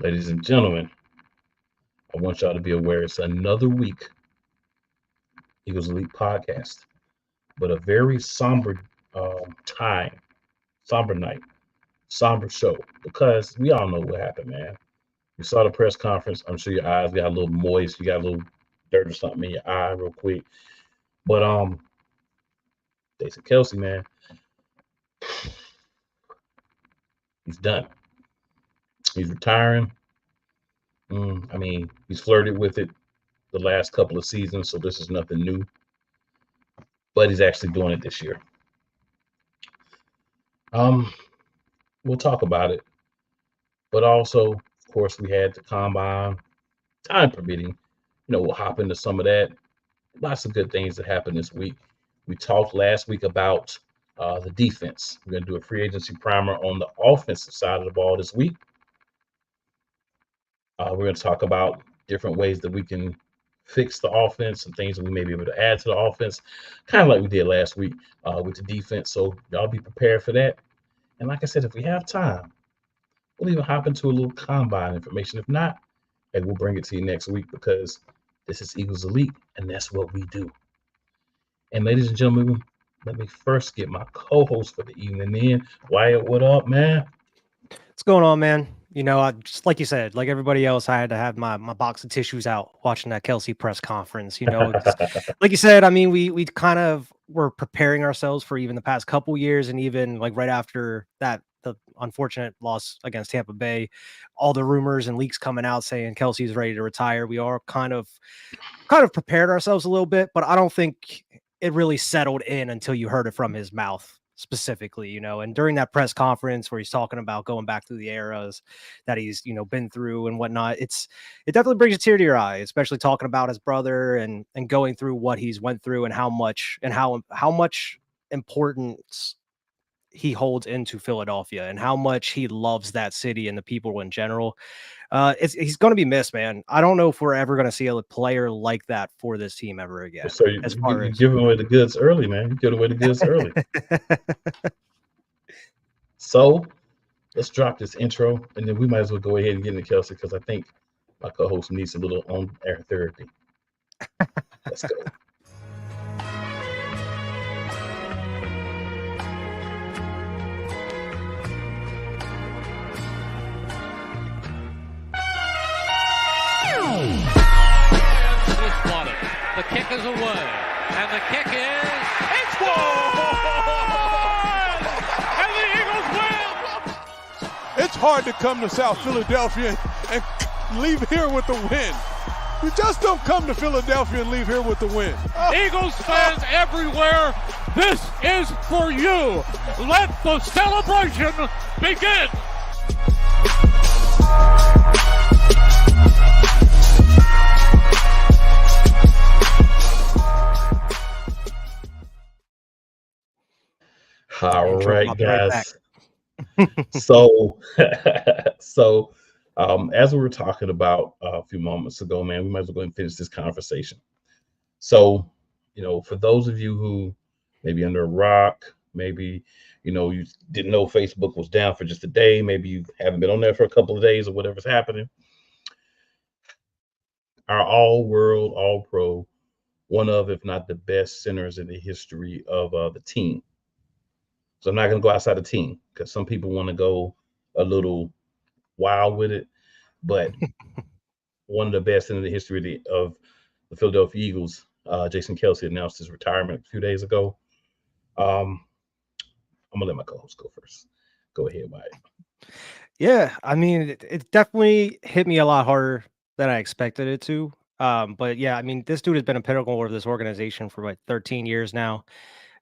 Ladies and gentlemen, I want y'all to be aware it's another week, Eagles Elite podcast, but a very somber time, somber night, somber show, because we all know what happened, man. You saw the press conference. I'm sure your eyes got a little moist. You got a little dirt or something in your eye real quick. But Jason Kelce, man, he's done. He's retiring. I mean, he's flirted with it the last couple of seasons, so this is nothing new. But he's actually doing it this year. We'll talk about it, but also, of course, we had the combine, time permitting. We'll hop into some of that. Lots of good things that happened this week. We talked last week about the defense. We're going to do a free agency primer on the offensive side of the ball this week. We're going to talk about different ways that we can fix the offense and things that we may be able to add to the offense, kind of like we did last week with the defense. So y'all be prepared for that. And like I said, if we have time, we'll even hop into a little combine information. If not, hey, we'll bring it to you next week because this is Eagles Elite, and that's what we do. And ladies and gentlemen, let me first get my co-host for the evening in. Wyatt, what up, man? What's going on, man? I just like you said, like everybody else, I had to have my box of tissues out watching that Kelce press conference. Like you said, I mean, we kind of were preparing ourselves for even the past couple years, and even like right after that, the unfortunate loss against Tampa Bay, all the rumors and leaks coming out saying Kelce's ready to retire. We are kind of prepared ourselves a little bit, but I don't think it really settled in until you heard it from his mouth specifically, and during that press conference where he's talking about going back through the eras that he's, been through and whatnot, it definitely brings a tear to your eye, especially talking about his brother and going through what he's went through and how much importance he holds into Philadelphia and how much he loves that city and the people in general. He's going to be missed, man. I don't know if we're ever going to see a player like that for this team ever again. So you're giving away the goods early, man. You're giving away the goods early. So let's drop this intro, and then we might as well go ahead and get into Kelce because I think my co-host needs a little on-air therapy. Let's go. The kick is away, and the kick it's good! And the Eagles win! It's hard to come to South Philadelphia and leave here with the win. You just don't come to Philadelphia and leave here with the win. Eagles fans everywhere, this is for you. Let the celebration begin! All right, guys. So as we were talking about a few moments ago, man, we might as well go and finish this conversation. So, for those of you who maybe under a rock, maybe, you didn't know Facebook was down for just a day, maybe you haven't been on there for a couple of days or whatever's happening. Our all-world, all-pro, one of, if not the best centers in the history of the team. So I'm not going to go outside the team because some people want to go a little wild with it. But one of the best in the history of the Philadelphia Eagles, Jason Kelce, announced his retirement a few days ago. I'm going to let my co-host go first. Go ahead, Mike. Yeah, I mean, it definitely hit me a lot harder than I expected it to. But yeah, I mean, this dude has been a pinnacle of this organization for like 13 years now.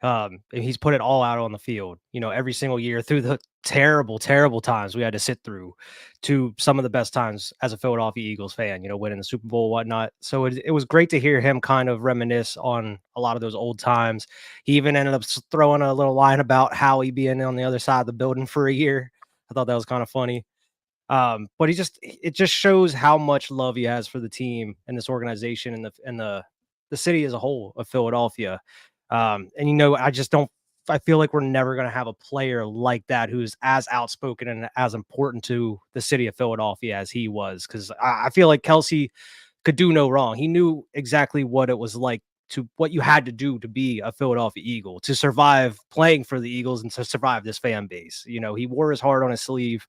And he's put it all out on the field, every single year through the terrible, terrible times we had to sit through to some of the best times as a Philadelphia Eagles fan, winning the Super Bowl, whatnot. So it was great to hear him kind of reminisce on a lot of those old times. He even ended up throwing a little line about how he being on the other side of the building for a year. I thought that was kind of funny. But it just shows how much love he has for the team and this organization and the city as a whole of Philadelphia. And I I feel like we're never going to have a player like that who's as outspoken and as important to the city of Philadelphia as he was. Because I feel like Kelce could do no wrong. He knew exactly what it was like, to what you had to do to be a Philadelphia Eagle, to survive playing for the Eagles and to survive this fan base. You know, he wore his heart on his sleeve.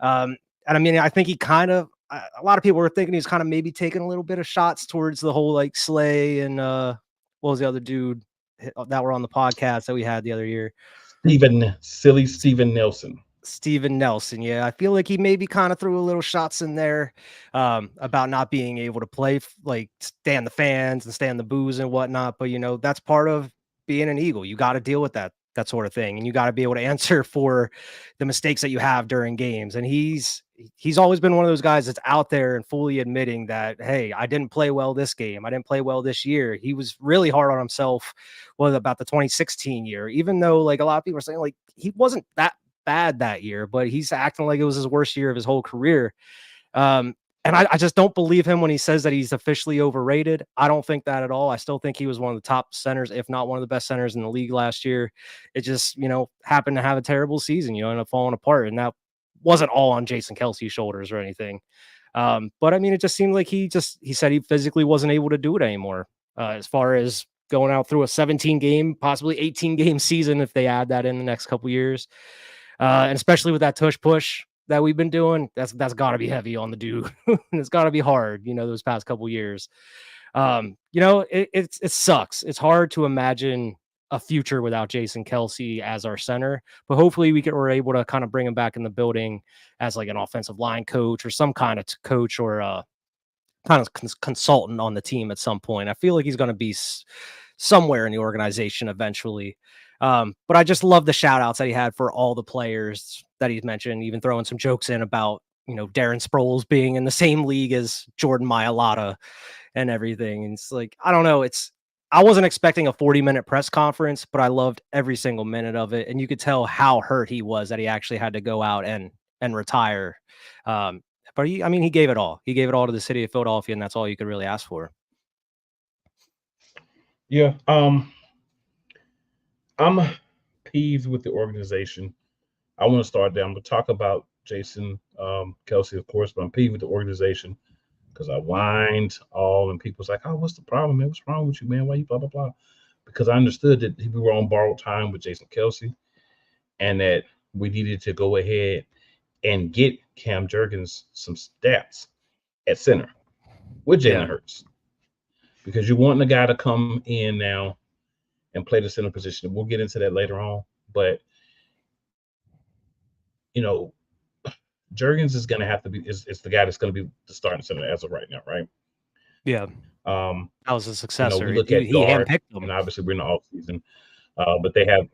And I mean, I think he kind of, a lot of people were thinking he's kind of maybe taking a little bit of shots towards the whole like Slay and what was the other dude that were on the podcast that we had the other year? Steven Nelson. Steven Nelson. Yeah, I feel like he maybe kind of threw a little shots in there about not being able to play, like stand the fans and stand the boos and whatnot. But, you know, that's part of being an Eagle. You got to deal with that sort of thing. And you got to be able to answer for the mistakes that you have during games. And he's always been one of those guys that's out there and fully admitting that, hey, I didn't play well this game. I didn't play well this year. He was really hard on himself about the 2016 year, even though like a lot of people are saying like he wasn't that bad that year, but he's acting like it was his worst year of his whole career. And I just don't believe him when he says that he's officially overrated. I don't think that at all. I still think he was one of the top centers, if not one of the best centers in the league last year. It just, you know, happened to have a terrible season, you know, ended up falling apart. And that wasn't all on Jason Kelce's shoulders or anything. But I mean, it just seemed like he said he physically wasn't able to do it anymore. As far as going out through a 17 game, possibly 18 game season, if they add that in the next couple years. And especially with that tush push that we've been doing, that's got to be heavy on the dude. And it's got to be hard, you know, those past couple years. You know, it sucks. It's hard to imagine a future without Jason Kelce as our center, but hopefully we're able to kind of bring him back in the building as like an offensive line coach or some kind of coach or kind of consultant on the team at some point. I feel like he's going to be somewhere in the organization eventually. But I just love the shout outs that he had for all the players that he's mentioned, even throwing some jokes in about, you know, Darren Sproles being in the same league as Jordan Mailata and everything. And it's like, I don't know. I wasn't expecting a 40-minute press conference, but I loved every single minute of it. And you could tell how hurt he was that he actually had to go out and retire. But he gave it all. He gave it all to the city of Philadelphia, and that's all you could really ask for. Yeah. I'm peeved with the organization. I want to start there. I'm going to talk about Jason Kelce, of course, but I'm peeved with the organization because I whined all, and people's like, oh, what's the problem, man? What's wrong with you, man? Why you blah, blah, blah? Because I understood that we were on borrowed time with Jason Kelce and that we needed to go ahead and get Cam Jurgens some stats at center with Jalen Hurts. Because you want the guy to come in now and play the center position. We'll get into that later on. But, you know, Jurgens is going to have to be, is the guy that's going to be the starting center as of right now, right? Yeah. That was a successor. You know, we look at guard, and obviously we're in the offseason. But they have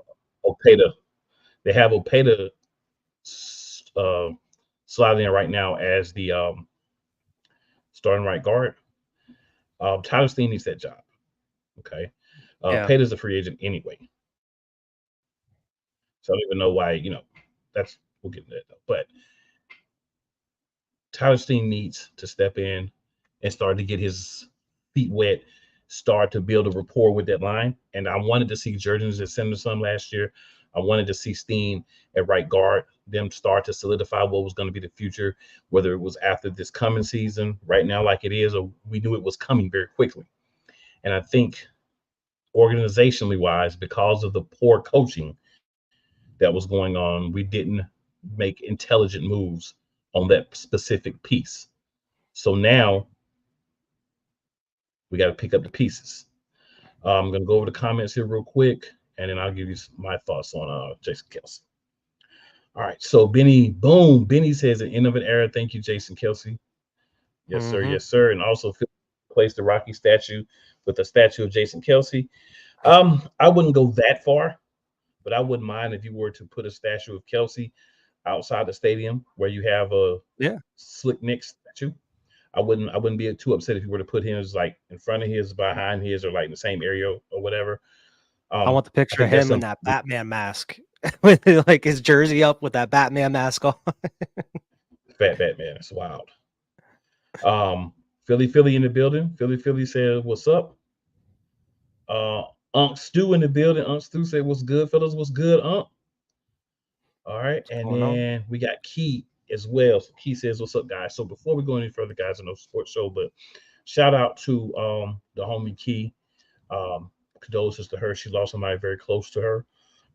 Opeta. They have Opeta sliding in right now as the starting right guard. Tyler Steen needs that job. Okay. Opeta's a free agent anyway. So I don't even know why, you know, we'll get into that though. But Tyler Steen needs to step in and start to get his feet wet, start to build a rapport with that line. And I wanted to see Jurgens at center some last year. I wanted to see Steen at right guard, them start to solidify what was going to be the future, whether it was after this coming season, right now like it is, or we knew it was coming very quickly. And I think organizationally wise, because of the poor coaching that was going on, we didn't make intelligent moves on that specific piece. So now we got to pick up the pieces. I'm going to go over the comments here real quick, and then I'll give you my thoughts on Jason Kelce. All right. So Benny says an end of an era. Thank you, Jason Kelce. Yes, sir. Yes, sir. And also place the Rocky statue with a statue of Jason Kelce. I wouldn't go that far, but I wouldn't mind if you were to put a statue of Kelce outside the stadium where you have a Slick Nick statue. I wouldn't be too upset if you were to put his like in front of his, behind his, or like in the same area or whatever. I want the picture of him in that Batman mask with like his jersey up with that Batman mask on. Fat Batman, it's wild. Philly in the building. Philly said, "What's up?" Unc Stu in the building. Unc Stu said, "What's good, fellas? What's good, Unc?" All right, What's and going on? then we got Key as well. So Key says, "What's up, guys?" So before we go any further, guys, in no sports show, but shout out to the homie Key. Um, Condolences to her. She lost somebody very close to her.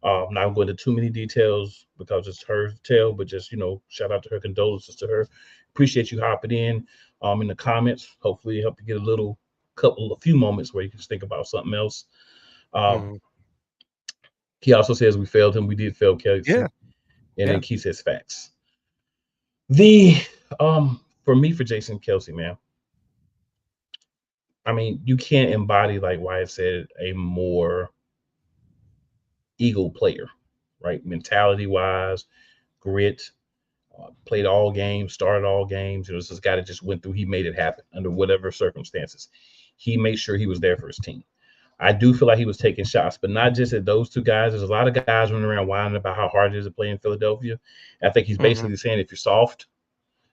Not going into too many details because it's her tale, but just shout out to her. Condolences to her. Appreciate you hopping in the comments. Hopefully, it helped you get a few moments where you can just think about something else. Um, Mhm. he also says we failed him. We did fail Yeah, Kelsey, and yeah. then Key says facts. The for me, for Jason Kelce, man. I mean, you can't embody, like Wyatt said, a more Eagle player, right? Mentality wise, grit, played all games, started all games. It was this guy that just went through. He made it happen under whatever circumstances. He made sure he was there for his team. I do feel like he was taking shots, but not just at those two guys. There's a lot of guys running around whining about how hard it is to play in Philadelphia. I think he's Mhm. basically saying if you're soft,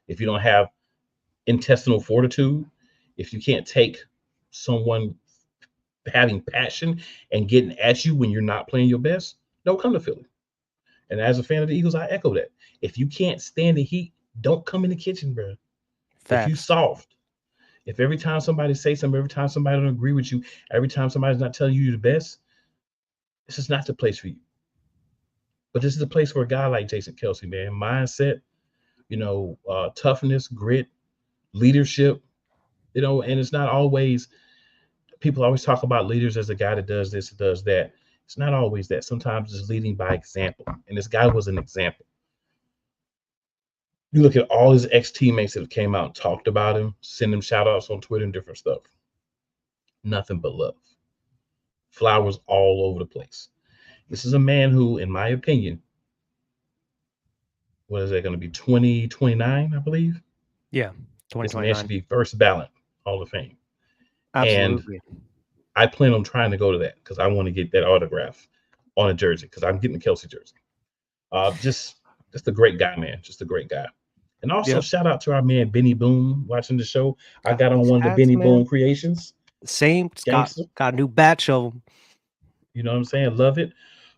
if you don't have intestinal fortitude, if you can't take someone having passion and getting at you when you're not playing your best, don't come to Philly. And as a fan of the Eagles, I echo that. If you can't stand the heat, don't come in the kitchen, bro. If you Facts. soft, if every time somebody says something, every time somebody don't agree with you, every time somebody's not telling you you're the best, this is not the place for you. But this is a place for a guy like Jason Kelce, man. Mindset, toughness, grit, leadership, and it's not always, people always talk about leaders as a guy that does this, does that. It's not always that. Sometimes it's leading by example. And this guy was an example. You look at all his ex teammates that came out and talked about him, send him shout outs on Twitter and different stuff. Nothing but love. Flowers all over the place. This is a man who, in my opinion, what is that going to be, 2029, I believe? Yeah, This man 2029. should be first ballot Hall of Fame. And Absolutely. I plan on trying to go to that because I want to get that autograph on a jersey because I'm getting a Kelce jersey. Just a great guy, man. Just a great guy. And also Yep. shout out to our man Benny Boone watching the show. I Got got on these one of the hats, Benny man. Boone creations. Same. It's got Gangster. got a new batch of 'em. You know what I'm saying? Love it.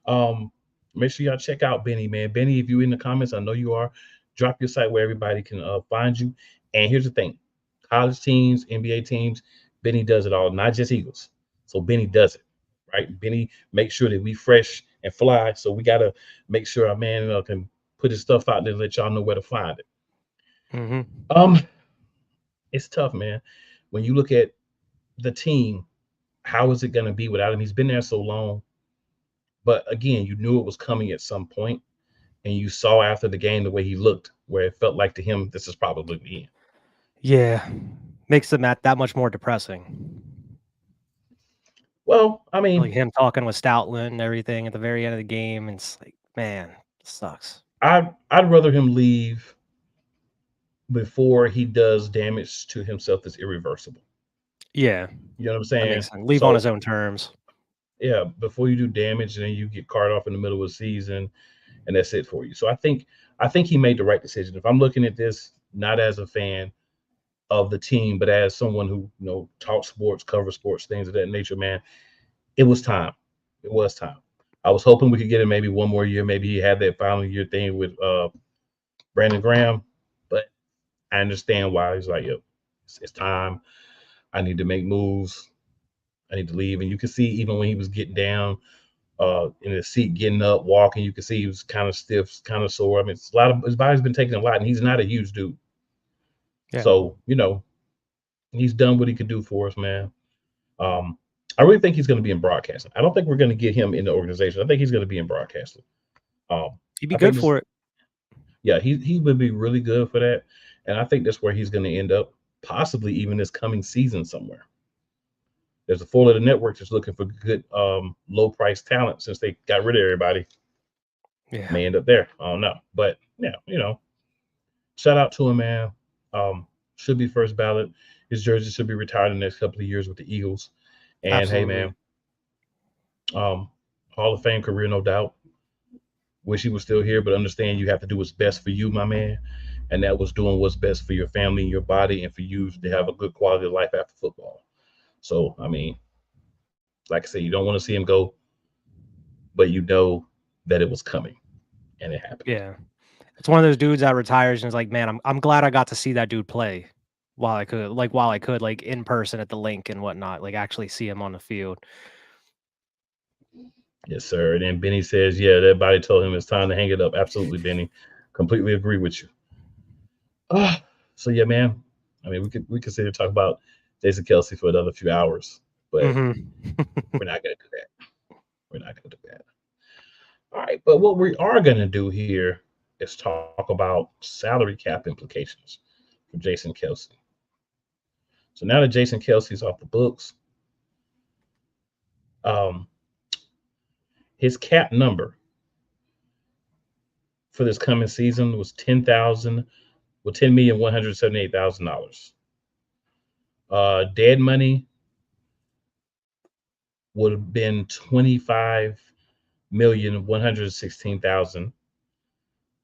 Um, Make sure y'all check out Benny, man. Benny, if you in the comments, I know you are. Drop your site where everybody can find you. And here's the thing: college teams, NBA teams, Benny does it all, not just Eagles. So Benny does it, right? Benny makes sure that we fresh and fly. So we gotta make sure our man can put his stuff out there and let y'all know where to find it. Mhm. Um, it's tough, man. When you look at the team, how is it gonna be without him? He's been there so long. But again, you knew it was coming at some point, and you saw after the game the way he looked, where it felt like to him, this is probably the end. Yeah, makes the mat that much more depressing. Well, I Like mean, him talking with Stoutland and everything at the very end of the game, and it's like, man, sucks. I'd rather him leave before he does damage to himself that's irreversible. Yeah, You know what I'm that saying? makes sense. Leave on his So own terms. yeah, before you do damage and then you get carted off in the middle of the season, and that's it for you. So I think he made the right decision. If I'm looking at this not as a fan of the team, but as someone who talks sports, covers sports, things of that nature, man, it was time. It was time. I was hoping we could get him maybe one more year. Maybe he had that final year thing with Brandon Graham, but I understand why he's like, yo, it's time. I need to make moves. I need to leave. And you can see even when he was getting down in his seat, getting up, walking, you can see he was kind of stiff, kind of sore. I mean, it's a lot of his body's been taking a lot, and he's not a huge dude. Yeah, So he's done what he could do for us, man. Um, I really think he's going to be in broadcasting. I don't think we're going to get him in the organization. I think he's going to be in broadcasting. he'd be I think good this, for it. yeah, he would be really good for that, and I think that's where he's going to end up, possibly even this coming season somewhere. There's a four-letter network that's looking for good low price talent since they got rid of everybody. Yeah, May end up there. I don't know, but yeah, shout out to him, man. Should be first ballot. His jersey should be retired in the next couple of years with the Eagles. And hey, absolutely. man, Hall of Fame career, no doubt. Wish he was still here, but understand you have to do what's best for you, my man. And that was doing what's best for your family and your body and for you to have a good quality of life after football. So, I mean, like I said, you don't want to see him go, but you know that it was coming, and it happened. Yeah. It's one of those dudes that retires and is like, man, I'm glad I got to see that dude play while I could, like in person at the link and whatnot, like actually see him on the field. Yes, sir. And then Benny says, yeah, that body told him it's time to hang it up. Absolutely, Benny. Completely agree with you. So yeah, man. I mean, we could sit here and talk about Jason Kelce for another few hours, but we're not gonna do that. We're not gonna do that. All right, but what we are gonna do here is talk about salary cap implications for Jason Kelce. So now that Jason Kelce's off the books, his cap number for this coming season was $10,178,000. Dead money would have been $25,116,000,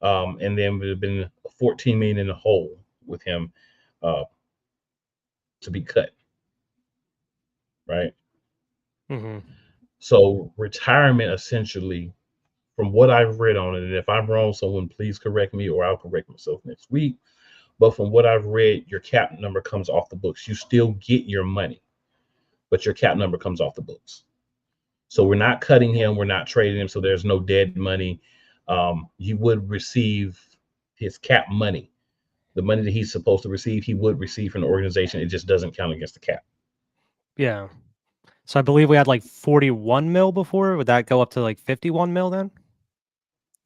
and then would have been $14 million in the hole with him to be cut. Right. So retirement essentially, from what I've read on it, and if I'm wrong, someone please correct me or I'll correct myself next week. But from what I've read, your cap number comes off the books. You still get your money, but your cap number comes off the books. So we're not cutting him. We're not trading him. So there's no dead money. You would receive his cap money. The money that he's supposed to receive, he would receive from the organization. It just doesn't count against the cap. Yeah. So I believe we had like 41 mil before. Would that go up to like 51 mil then?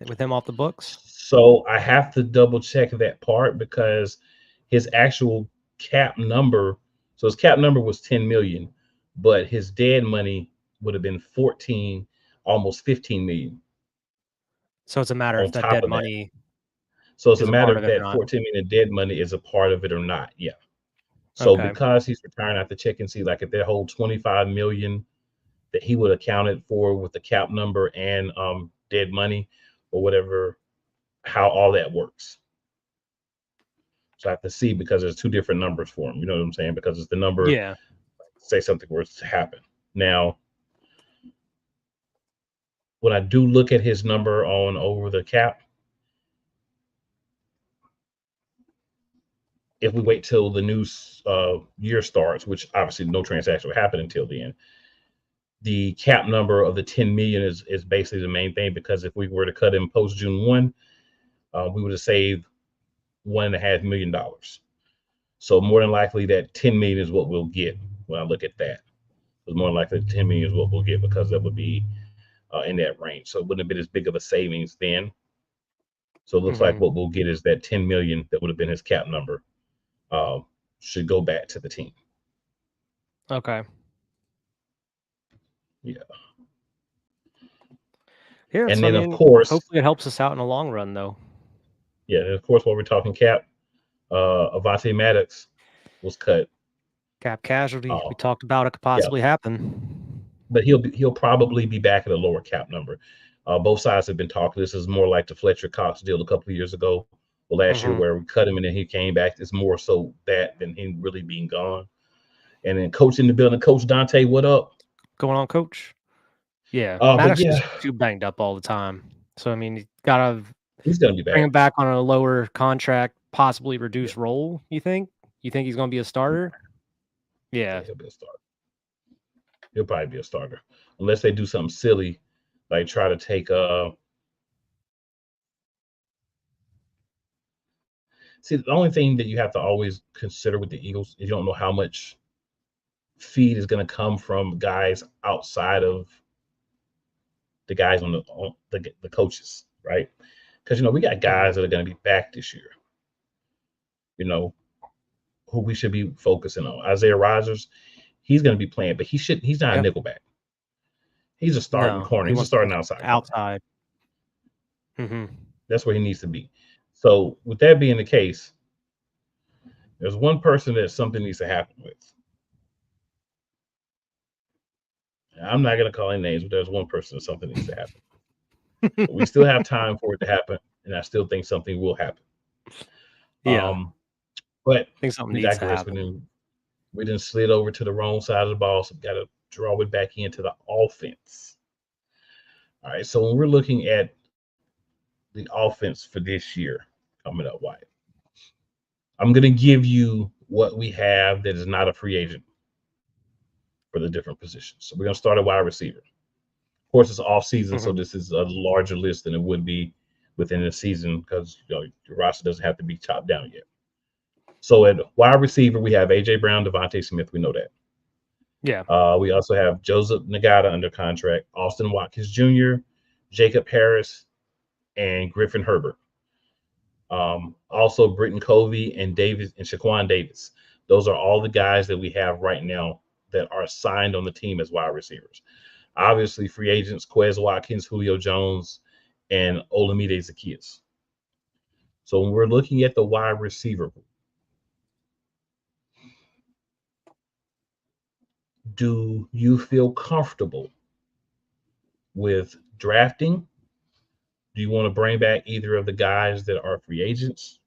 With him off the books? So I have to double check that part because his actual cap number, so his cap number was 10 million, but his dead money would have been 14, almost 15 million. So it's a matter of that dead money. So it's a matter of that 14 million dead money is a part of it or not. Yeah. So because he's retiring, I have to check and see like if that whole 25 million that he would have accounted for with the cap number and dead money or whatever, how all that works. So I have to see because there's two different numbers for him. You know what I'm saying? Because it's the number, say something were to happen. Now, when I do look at his number on over the cap, if we wait till the new year starts, which obviously no transaction will happen until then, the cap number of the 10 million is basically the main thing, because if we were to cut him post June 1, we would have saved $1.5 million. So more than likely that 10 million is what we'll get when I look at that. It's more likely 10 million is what we'll get because that would be in that range. So it wouldn't have been as big of a savings then. So it looks like what we'll get is that 10 million that would have been his cap number should go back to the team. Okay. Yeah. Yeah. And so, then, of course, hopefully it helps us out in the long run, though. Yeah. And of course, while we're talking cap, Avonte Maddox was cut. Cap casualty. We talked about it could possibly happen. But he'll probably be back at a lower cap number. Both sides have been talking. This is more like the Fletcher Cox deal a couple of years ago, or last year, where we cut him and then he came back. It's more so that than him really being gone. And then coach in the building, Coach Dante, what up? Going on, Coach? Yeah, Maddox is too banged up all the time. So I mean, he's gonna be back. Bring him back on a lower contract, possibly reduced role. You think? You think he's gonna be a starter? Yeah, he'll be a starter. He'll probably be a starter unless they do something silly, like try to take See, the only thing that you have to always consider with the Eagles is you don't know how much feed is going to come from guys outside of the guys on the coaches, right? Because we got guys that are going to be back this year, who we should be focusing on. Isaiah Rodgers, he's going to be playing, but he's not a nickelback. He's a starting corner. He's a starting outside. That's where he needs to be. So with that being the case, there's one person that something needs to happen with. I'm not going to call any names, but there's one person that something needs to happen. But we still have time for it to happen, and I still think something will happen. Yeah. But I think something needs to happen. We didn't slid over to the wrong side of the ball, so we got to draw it back into the offense. All right, so when we're looking at the offense for this year coming up, Wyatt, I'm going to give you what we have that is not a free agent for the different positions. So we're going to start at wide receiver. Of course, it's off season, so this is a larger list than it would be within the season because your roster doesn't have to be chopped down yet. So at wide receiver, we have A.J. Brown, Devontae Smith. We know that. Yeah. We also have Joseph Nagata under contract, Austin Watkins Jr., Jacob Harris, and Griffin Herbert. Also Britton Covey and Shaquan Davis. Those are all the guys that we have right now that are signed on the team as wide receivers. Obviously, free agents, Quez Watkins, Julio Jones, and Olamide Zaccheaus. So when we're looking at the wide receiver, do you feel comfortable with drafting? Do you want to bring back either of the guys that are free agents?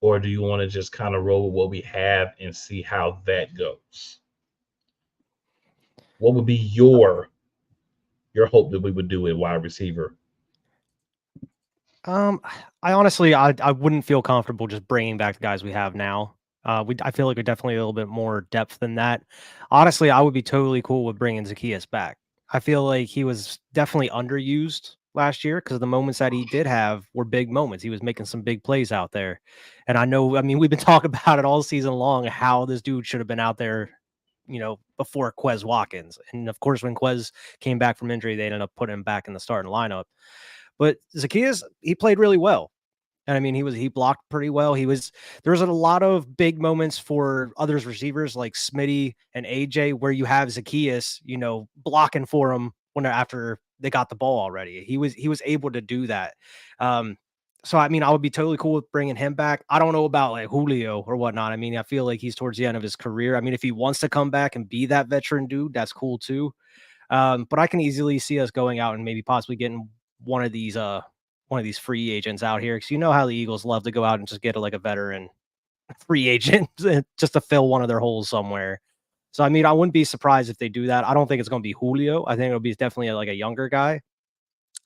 Or do you want to just kind of roll with what we have and see how that goes? What would be your hope that we would do at wide receiver? I honestly, I wouldn't feel comfortable just bringing back the guys we have now. I feel like we're definitely a little bit more depth than that. Honestly, I would be totally cool with bringing Zaccheaus back. I feel like he was definitely underused last year because the moments that he did have were big moments. He was making some big plays out there. And I mean, we've been talking about it all season long, how this dude should have been out there, before Quez Watkins. And of course, when Quez came back from injury, they ended up putting him back in the starting lineup. But Zaccheaus, he played really well. And I mean, he blocked pretty well. There was a lot of big moments for others receivers like Smitty and AJ where you have Zaccheaus, blocking for him after they got the ball already. He was able to do that. So I mean, I would be totally cool with bringing him back. I don't know about like Julio or whatnot. I mean, I feel like he's towards the end of his career. I mean, if he wants to come back and be that veteran dude, that's cool too. But I can easily see us going out and maybe possibly getting one of these free agents out here, because you know how the Eagles love to go out and just get a veteran free agent just to fill one of their holes somewhere. So I mean, I wouldn't be surprised if they do that. I don't think it's going to be Julio. I think it'll be definitely a younger guy.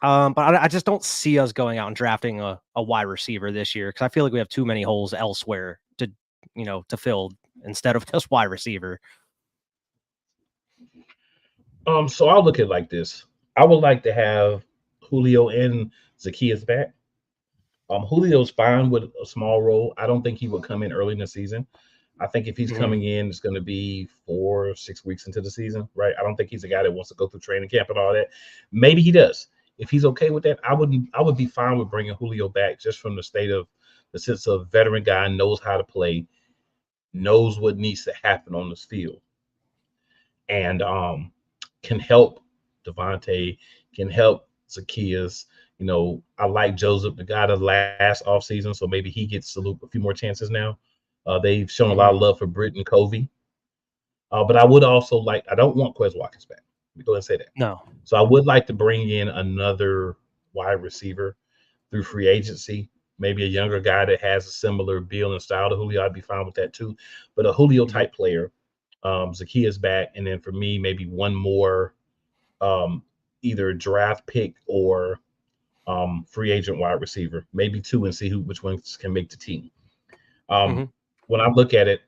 But I just don't see us going out and drafting a wide receiver this year because I feel like we have too many holes elsewhere to fill instead of just wide receiver. So I'll look at it like this. I would like to have Julio and Zaccheaus back. Julio's fine with a small role. I don't think he would come in early in the season. I think if he's coming in, it's going to be 4 or 6 weeks into the season, right? I don't think he's a guy that wants to go through training camp and all that. Maybe he does. If he's okay with that, I would be fine with bringing Julio back just from the sense of veteran guy, knows how to play, knows what needs to happen on this field, and can help Devontae, can help Zaccheaus. I like Joseph, the guy that last offseason, so maybe he gets a few more chances now. They've shown a lot of love for Britton Covey. But I would also I don't want Quez Watkins back. Let me go ahead and say that. No. So I would like to bring in another wide receiver through free agency, maybe a younger guy that has a similar build and style to Julio. I'd be fine with that too. But a Julio type player, Zaccheaus back, and then for me, maybe one more either draft pick or free agent wide receiver, maybe 2, and see which ones can make the team. When I look at it,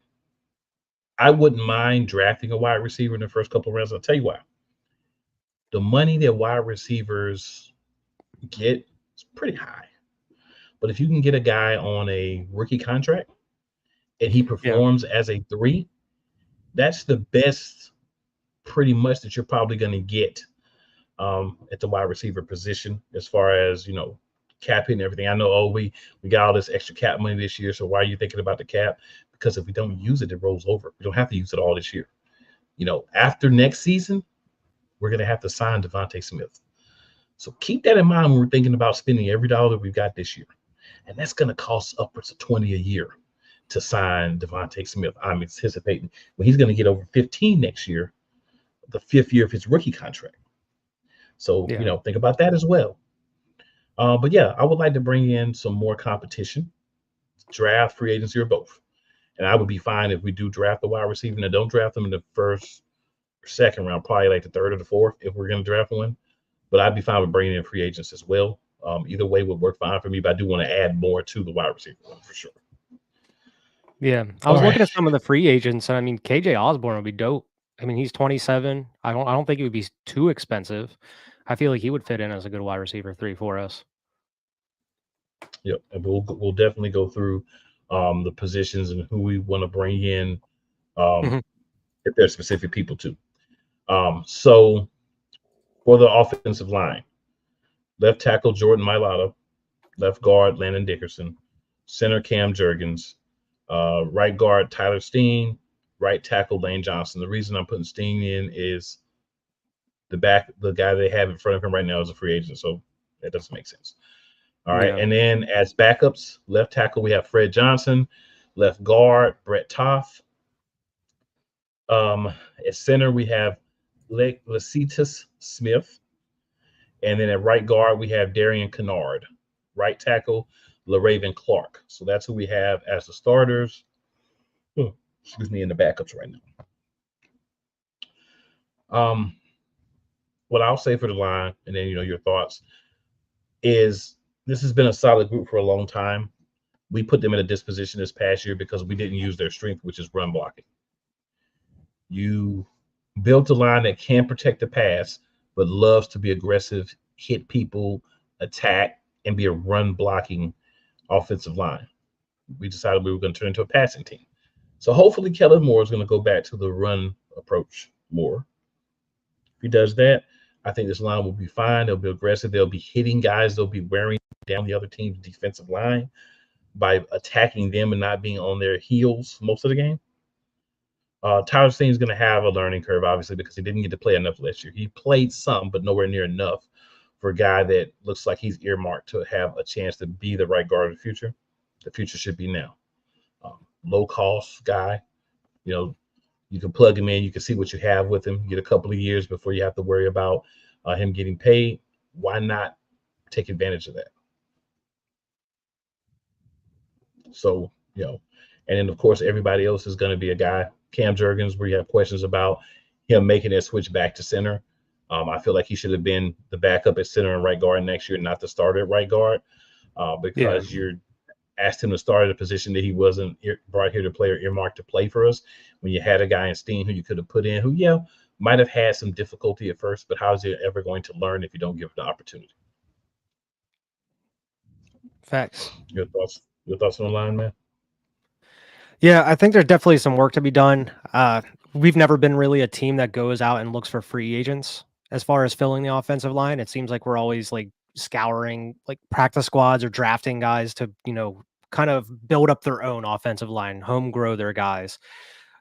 I wouldn't mind drafting a wide receiver in the first couple of rounds. I'll tell you why. The money that wide receivers get is pretty high. But if you can get a guy on a rookie contract and he performs as a 3, that's the best pretty much that you're probably going to get at the wide receiver position as far as, cap and everything. I know, we got all this extra cap money this year, so why are you thinking about the cap? Because if we don't use it, it rolls over. We don't have to use it all this year. After next season, we're going to have to sign Devontae Smith. So keep that in mind when we're thinking about spending every dollar we've got this year. And that's going to cost upwards of $20 a year to sign Devontae Smith. I'm anticipating when he's going to get over 15 next year, the 5th year of his rookie contract. So, think about that as well. But yeah, I would like to bring in some more competition, draft, free agency, or both. And I would be fine if we do draft the wide receiver and don't draft them in the first second round, probably like the third or the fourth if we're going to draft one. But I'd be fine with bringing in free agents as well. Either way would work fine for me, but I do want to add more to the wide receiver one for sure. Yeah, I All was looking right. at some of the free agents, and I mean, KJ Osborne would be dope. I mean, he's 27. I don't think it would be too expensive. I feel like he would fit in as a good wide receiver 3 for us. Yep, and we'll definitely go through the positions and who we want to bring in Mhm. if there's specific people too. So for the offensive line, left tackle Jordan Mailata, left guard Landon Dickerson, center Cam Jurgens, right guard Tyler Steen, right tackle Lane Johnson. The reason I'm putting Steen in is the guy they have in front of him right now is a free agent, so that doesn't make sense. All right, Yeah. and then as backups, left tackle we have Fred Johnson, left guard Brett Toth. At center we have Lecitus Smith, and then at right guard we have Darian Kennard. Right tackle LaRaven Clark. So that's who we have as the starters. Excuse me, in the backups right now. What I'll say for the line, and then your thoughts, is this has been a solid group for a long time. We put them in a disposition this past year because we didn't use their strength, which is run blocking. You built a line that can protect the pass, but loves to be aggressive, hit people, attack, and be a run blocking offensive line. We decided we were going to turn into a passing team. So hopefully Kellen Moore is going to go back to the run approach more. If he does that, I think this line will be fine. They'll be aggressive. They'll be hitting guys. They'll be wearing down the other team's defensive line by attacking them and not being on their heels most of the game. Tyler Steen is going to have a learning curve, obviously, because he didn't get to play enough last year. He played some, but nowhere near enough for a guy that looks like he's earmarked to have a chance to be the right guard of the future. The future should be now. Low-cost guy. You can plug him in. You can see what you have with him. Get a couple of years before you have to worry about him getting paid. Why not take advantage of that? So, and then, of course, everybody else is going to be a guy. Cam Jurgens, where you have questions about him making that switch back to center. I feel like he should have been the backup at center and right guard next year, not the starter at right guard, because you're asked him to start at a position that he wasn't brought here to play or earmarked to play for us. When you had a guy in Steen who you could have put in, who might have had some difficulty at first, but how is he ever going to learn if you don't give him the opportunity? Facts. Your thoughts on the line, man? Yeah, I think there's definitely some work to be done. We've never been really a team that goes out and looks for free agents as far as filling the offensive line. It seems like we're always like scouring like practice squads or drafting guys to, kind of build up their own offensive line, home grow their guys.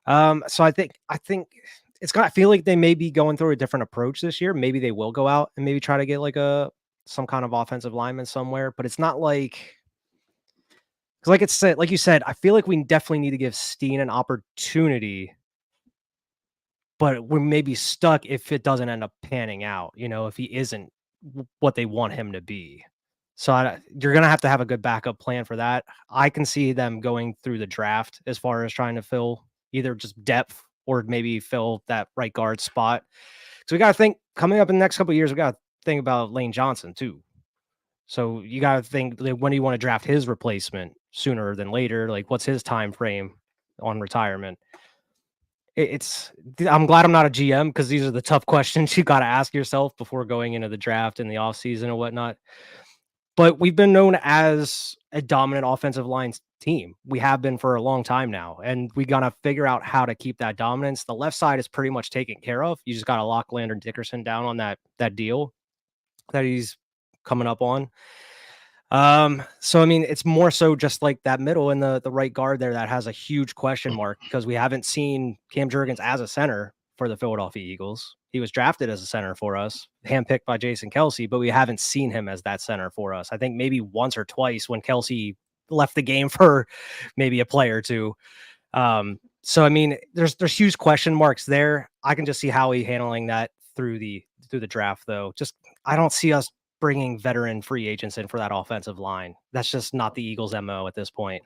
So I think I feel like they may be going through a different approach this year. Maybe they will go out and maybe try to get like some kind of offensive lineman somewhere, but it's not like, because like you said, I feel like we definitely need to give Steen an opportunity, but we may be stuck if it doesn't end up panning out, if he isn't what they want him to be. So you're going to have a good backup plan for that. I can see them going through the draft as far as trying to fill either just depth or maybe fill that right guard spot. So we got to think coming up in the next couple of years, we got to think about Lane Johnson too. So you got to think, like, when do you want to draft his replacement, sooner than later? Like, what's his time frame on retirement? I'm glad I'm not a GM, because these are the tough questions you got to ask yourself before going into the draft and the offseason and whatnot. But we've been known as a dominant offensive line team. We have been for a long time now, and we got to figure out how to keep that dominance. The left side is pretty much taken care of. You just got to lock Landon Dickerson down on that deal that he's coming up on. So I mean, it's more so just like that middle and the right guard there that has a huge question mark, because we haven't seen Cam Jurgens as a center for the Philadelphia Eagles. He was drafted as a center for us, handpicked by Jason Kelce, but we haven't seen him as that center for us. I think maybe once or twice when Kelce left the game for maybe a play or two. So I mean, there's huge question marks there. I can just see Howie handling that through the draft, though. Just, I don't see us bringing veteran free agents in for that offensive line. That's just not the Eagles' MO at this point.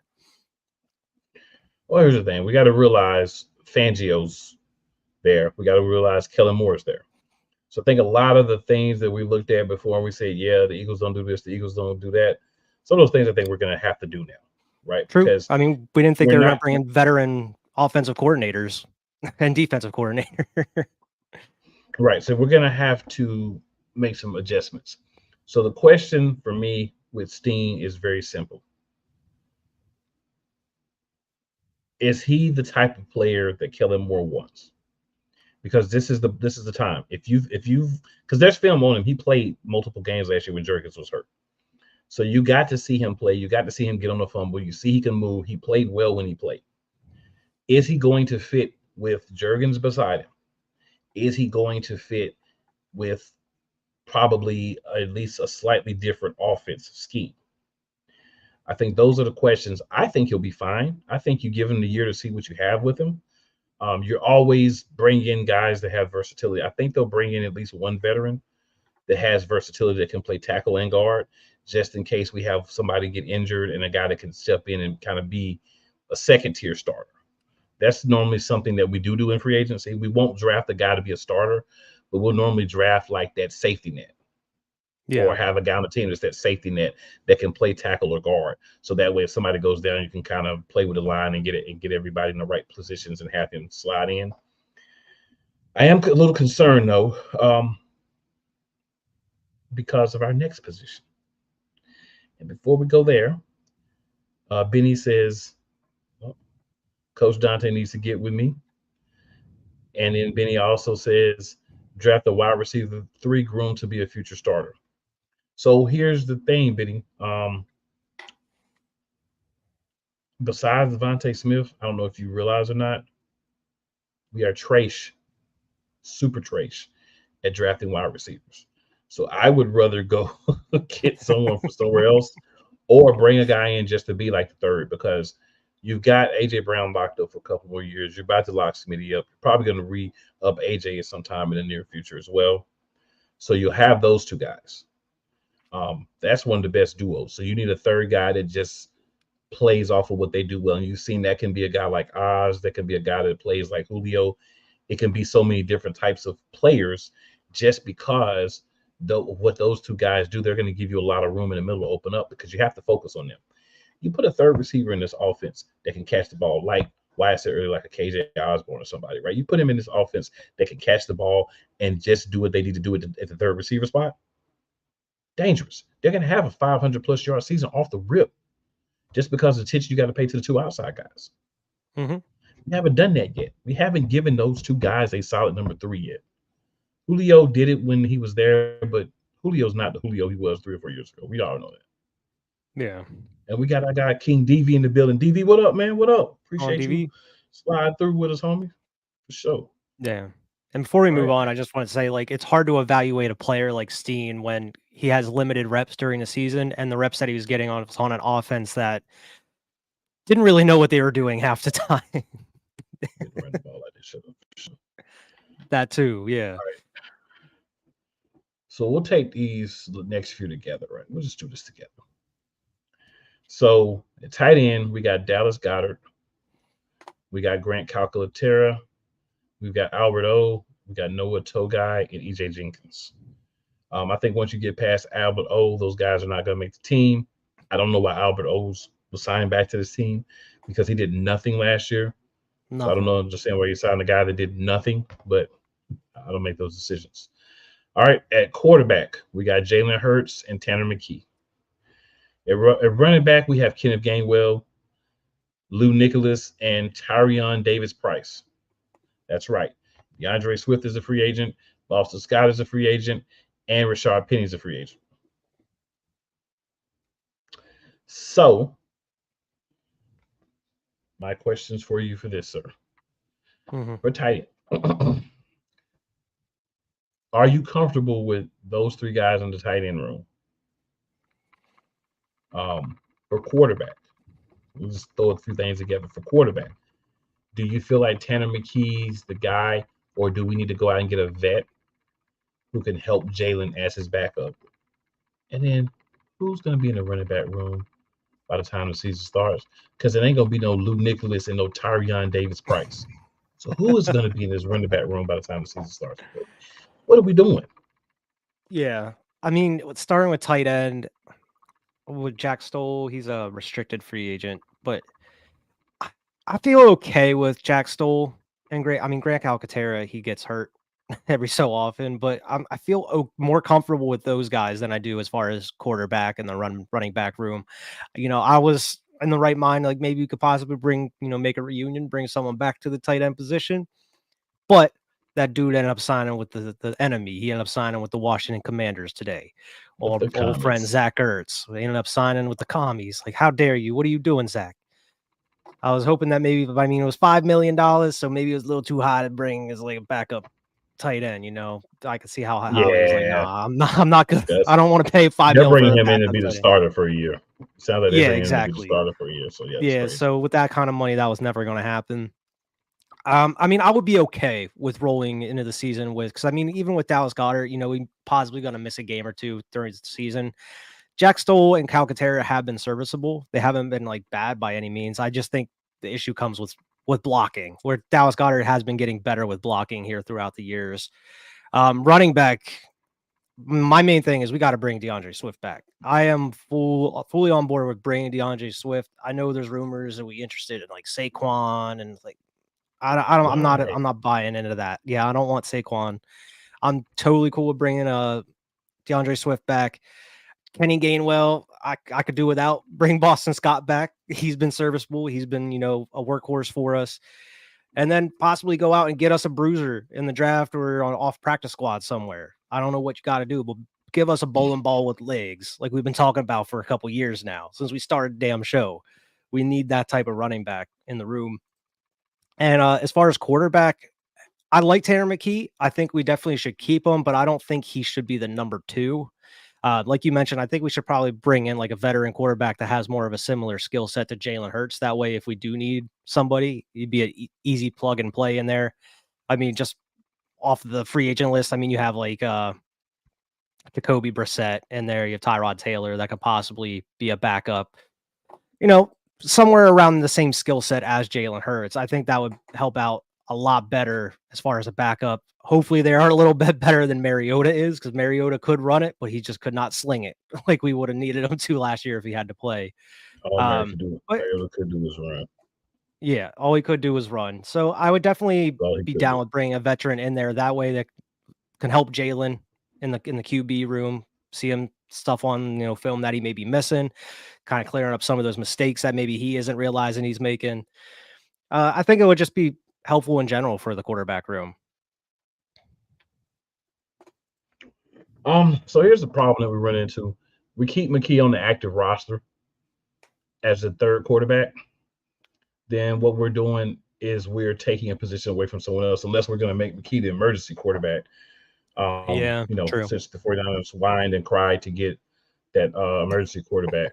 Well, here's the thing. We got to realize Fangio's there. We got to realize Kellen Moore is there. So I think a lot of the things that we looked at before, we say, yeah, the Eagles don't do this, the Eagles don't do that. Some of those things I think we're going to have to do now, right? True. Because I mean, we didn't think they we're were going not to bring in veteran offensive coordinators and defensive coordinator. right. So we're going to have to make some adjustments. So the question for me with Steen is very simple. Is he the type of player that Kellen Moore wants? Because this is the time. If you've because there's film on him. He played multiple games last year when Jerkins was hurt. So you got to see him play. You got to see him get on the fumble. You see he can move. He played well when he played. Is he going to fit with Jergens beside him? Is he going to fit with probably at least a slightly different offensive scheme? I think those are the questions. I think he'll be fine. I think you give him the year to see what you have with him. You're always bringing in guys that have versatility. I think they'll bring in at least one veteran that has versatility that can play tackle and guard, just in case we have somebody get injured and a guy that can step in and kind of be a second-tier starter. That's normally something that we do in free agency. We won't draft a guy to be a starter, but we'll normally draft like that safety net. Yeah. Or have a guy on the team that's that safety net that can play tackle or guard. So that way, if somebody goes down, you can kind of play with the line and get everybody in the right positions and have him slide in. I am a little concerned, though, because of our next position. And before we go there, Benny says, well, Coach Dante needs to get with me. And then Benny also says, draft a wide receiver 3 groomed to be a future starter. So here's the thing, Benny. Besides Devontae Smith, I don't know if you realize or not, we are super trash at drafting wide receivers. So I would rather go get someone from somewhere else or bring a guy in just to be like the third, because you've got AJ Brown locked up for a couple more years. You're about to lock Smitty up. You're probably going to re-up AJ at some time in the near future as well. So you'll have those two guys. That's one of the best duos. So you need a third guy that just plays off of what they do well. And you've seen that can be a guy like Oz, that can be a guy that plays like Julio. It can be so many different types of players just because what those two guys do, they're going to give you a lot of room in the middle to open up because you have to focus on them. You put a third receiver in this offense that can catch the ball, like why I said earlier, like a KJ Osborne or somebody, right? You put him in this offense that can catch the ball and just do what they need to do at the third receiver spot. Dangerous. They're going to have a 500-plus yard season off the rip just because of the attention you got to pay to the two outside guys. Mm-hmm. We haven't done that yet. We haven't given those two guys a solid number 3 yet. Julio did it when he was there, but Julio's not the Julio he was 3 or 4 years ago. We all know that. Yeah. And we got our guy King DV in the building. DV, what up, man? What up? Appreciate you DV. slide through with us, homie. For sure. Yeah. And before we move on, I just want to say, like, it's hard to evaluate a player like Steen when he has limited reps during the season, and the reps that he was getting on an offense that didn't really know what they were doing half the time. Run the ball like this. That too, yeah. All right. So we'll take these next few together, right? We'll just do this together. So at tight end, we got Dallas Goedert. We got Grant Calcaterra. We've got Albert O. We got Noah Togai and EJ Jenkins. I think once you get past Albert O, those guys are not going to make the team. I don't know why Albert O was signed back to this team because he did nothing last year. Nothing. So I don't know, I'm just saying where you signed a guy that did nothing, but I don't make those decisions. All right, at quarterback, we got Jalen Hurts and Tanner McKee. At running back, we have Kenneth Gainwell, Lou Nicholas, and Tyrion Davis-Price. That's right. DeAndre Swift is a free agent. Boston Scott is a free agent. And Rashard Penny is a free agent. So, my questions for you for this, sir. Mm-hmm. For tight end. Are you comfortable with those 3 guys in the tight end room? For quarterback, we'll just throw a few things together. For quarterback, do you feel like Tanner McKee's the guy, or do we need to go out and get a vet who can help Jalen as his backup? And then who's going to be in the running back room by the time the season starts? Because it ain't going to be no Lou Nicholas and no Tyrion Davis-Price. So who is going to be in this running back room by the time the season starts? What are we doing? Yeah. I mean, starting with tight end with Jack Stoll, he's a restricted free agent, but I feel okay with Jack Stoll and Grant Calcaterra. He gets hurt every so often, but I feel more comfortable with those guys than I do as far as quarterback and the running back room. I was in the right mind, like maybe you could possibly make a reunion, bring someone back to the tight end position, but that dude ended up signing with the enemy. He ended up signing with the Washington Commanders today. With the Old friend commies. Zach Ertz. They ended up signing with the commies. Like, how dare you? What are you doing, Zach? I was hoping that maybe, I mean, it was $5 million, so maybe it was a little too high to bring as like a backup tight end. I could see how he was like, Yeah, nah, I'm not good. that's I don't want to pay $5 they're million for bringing a him in to backup be the tight end. starter for a year. Sounds like they're Yeah, bringing him to be the exactly. starter for a year. So yeah, it's Yeah, crazy. so with that kind of money, that was never going to happen. I mean, I would be okay with rolling into the season because I mean, even with Dallas Goedert, we possibly going to miss a game or two during the season. Jack Stoll and Calcaterra have been serviceable. They haven't been like bad by any means. I just think the issue comes with blocking, where Dallas Goedert has been getting better with blocking here throughout the years. Running back, my main thing is we got to bring DeAndre Swift back. I am fully on board with bringing DeAndre Swift. I know there's rumors that we interested in like Saquon and like I'm not buying into that. Yeah, I don't want Saquon. I'm totally cool with bringing DeAndre Swift back. Kenny Gainwell, I could do without. Bring Boston Scott back. He's been serviceable. He's been, a workhorse for us. And then possibly go out and get us a bruiser in the draft or on off practice squad somewhere. I don't know what you got to do, but give us a bowling ball with legs like we've been talking about for a couple years now since we started the damn show. We need that type of running back in the room. And as far as quarterback, I like Tanner McKee. I think we definitely should keep him, but I don't think he should be the number 2. Like you mentioned, I think we should probably bring in like a veteran quarterback that has more of a similar skill set to Jalen Hurts. That way, if we do need somebody, he'd be an easy plug and play in there. I mean, just off the free agent list, I mean, you have like Jacoby Brissett in there. You have Tyrod Taylor that could possibly be a backup. Somewhere around the same skill set as Jalen Hurts. I think that would help out a lot better as far as a backup. Hopefully they are a little bit better than Mariota is because Mariota could run it, but he just could not sling it like we would have needed him to last year if he had to play. All Mariota could do was run. Yeah, all he could do was run. So I would definitely be down do. with bringing a veteran in there. That way that can help Jalen in the QB room, see him stuff on film that he may be missing, kind of clearing up some of those mistakes that maybe he isn't realizing he's making. I think it would just be helpful in general for the quarterback room. So here's the problem that we run into. We keep McKee on the active roster as the third quarterback. Then what we're doing is we're taking a position away from someone else, unless we're going to make McKee the emergency quarterback. True. Since the 49ers whined and cried to get that emergency quarterback,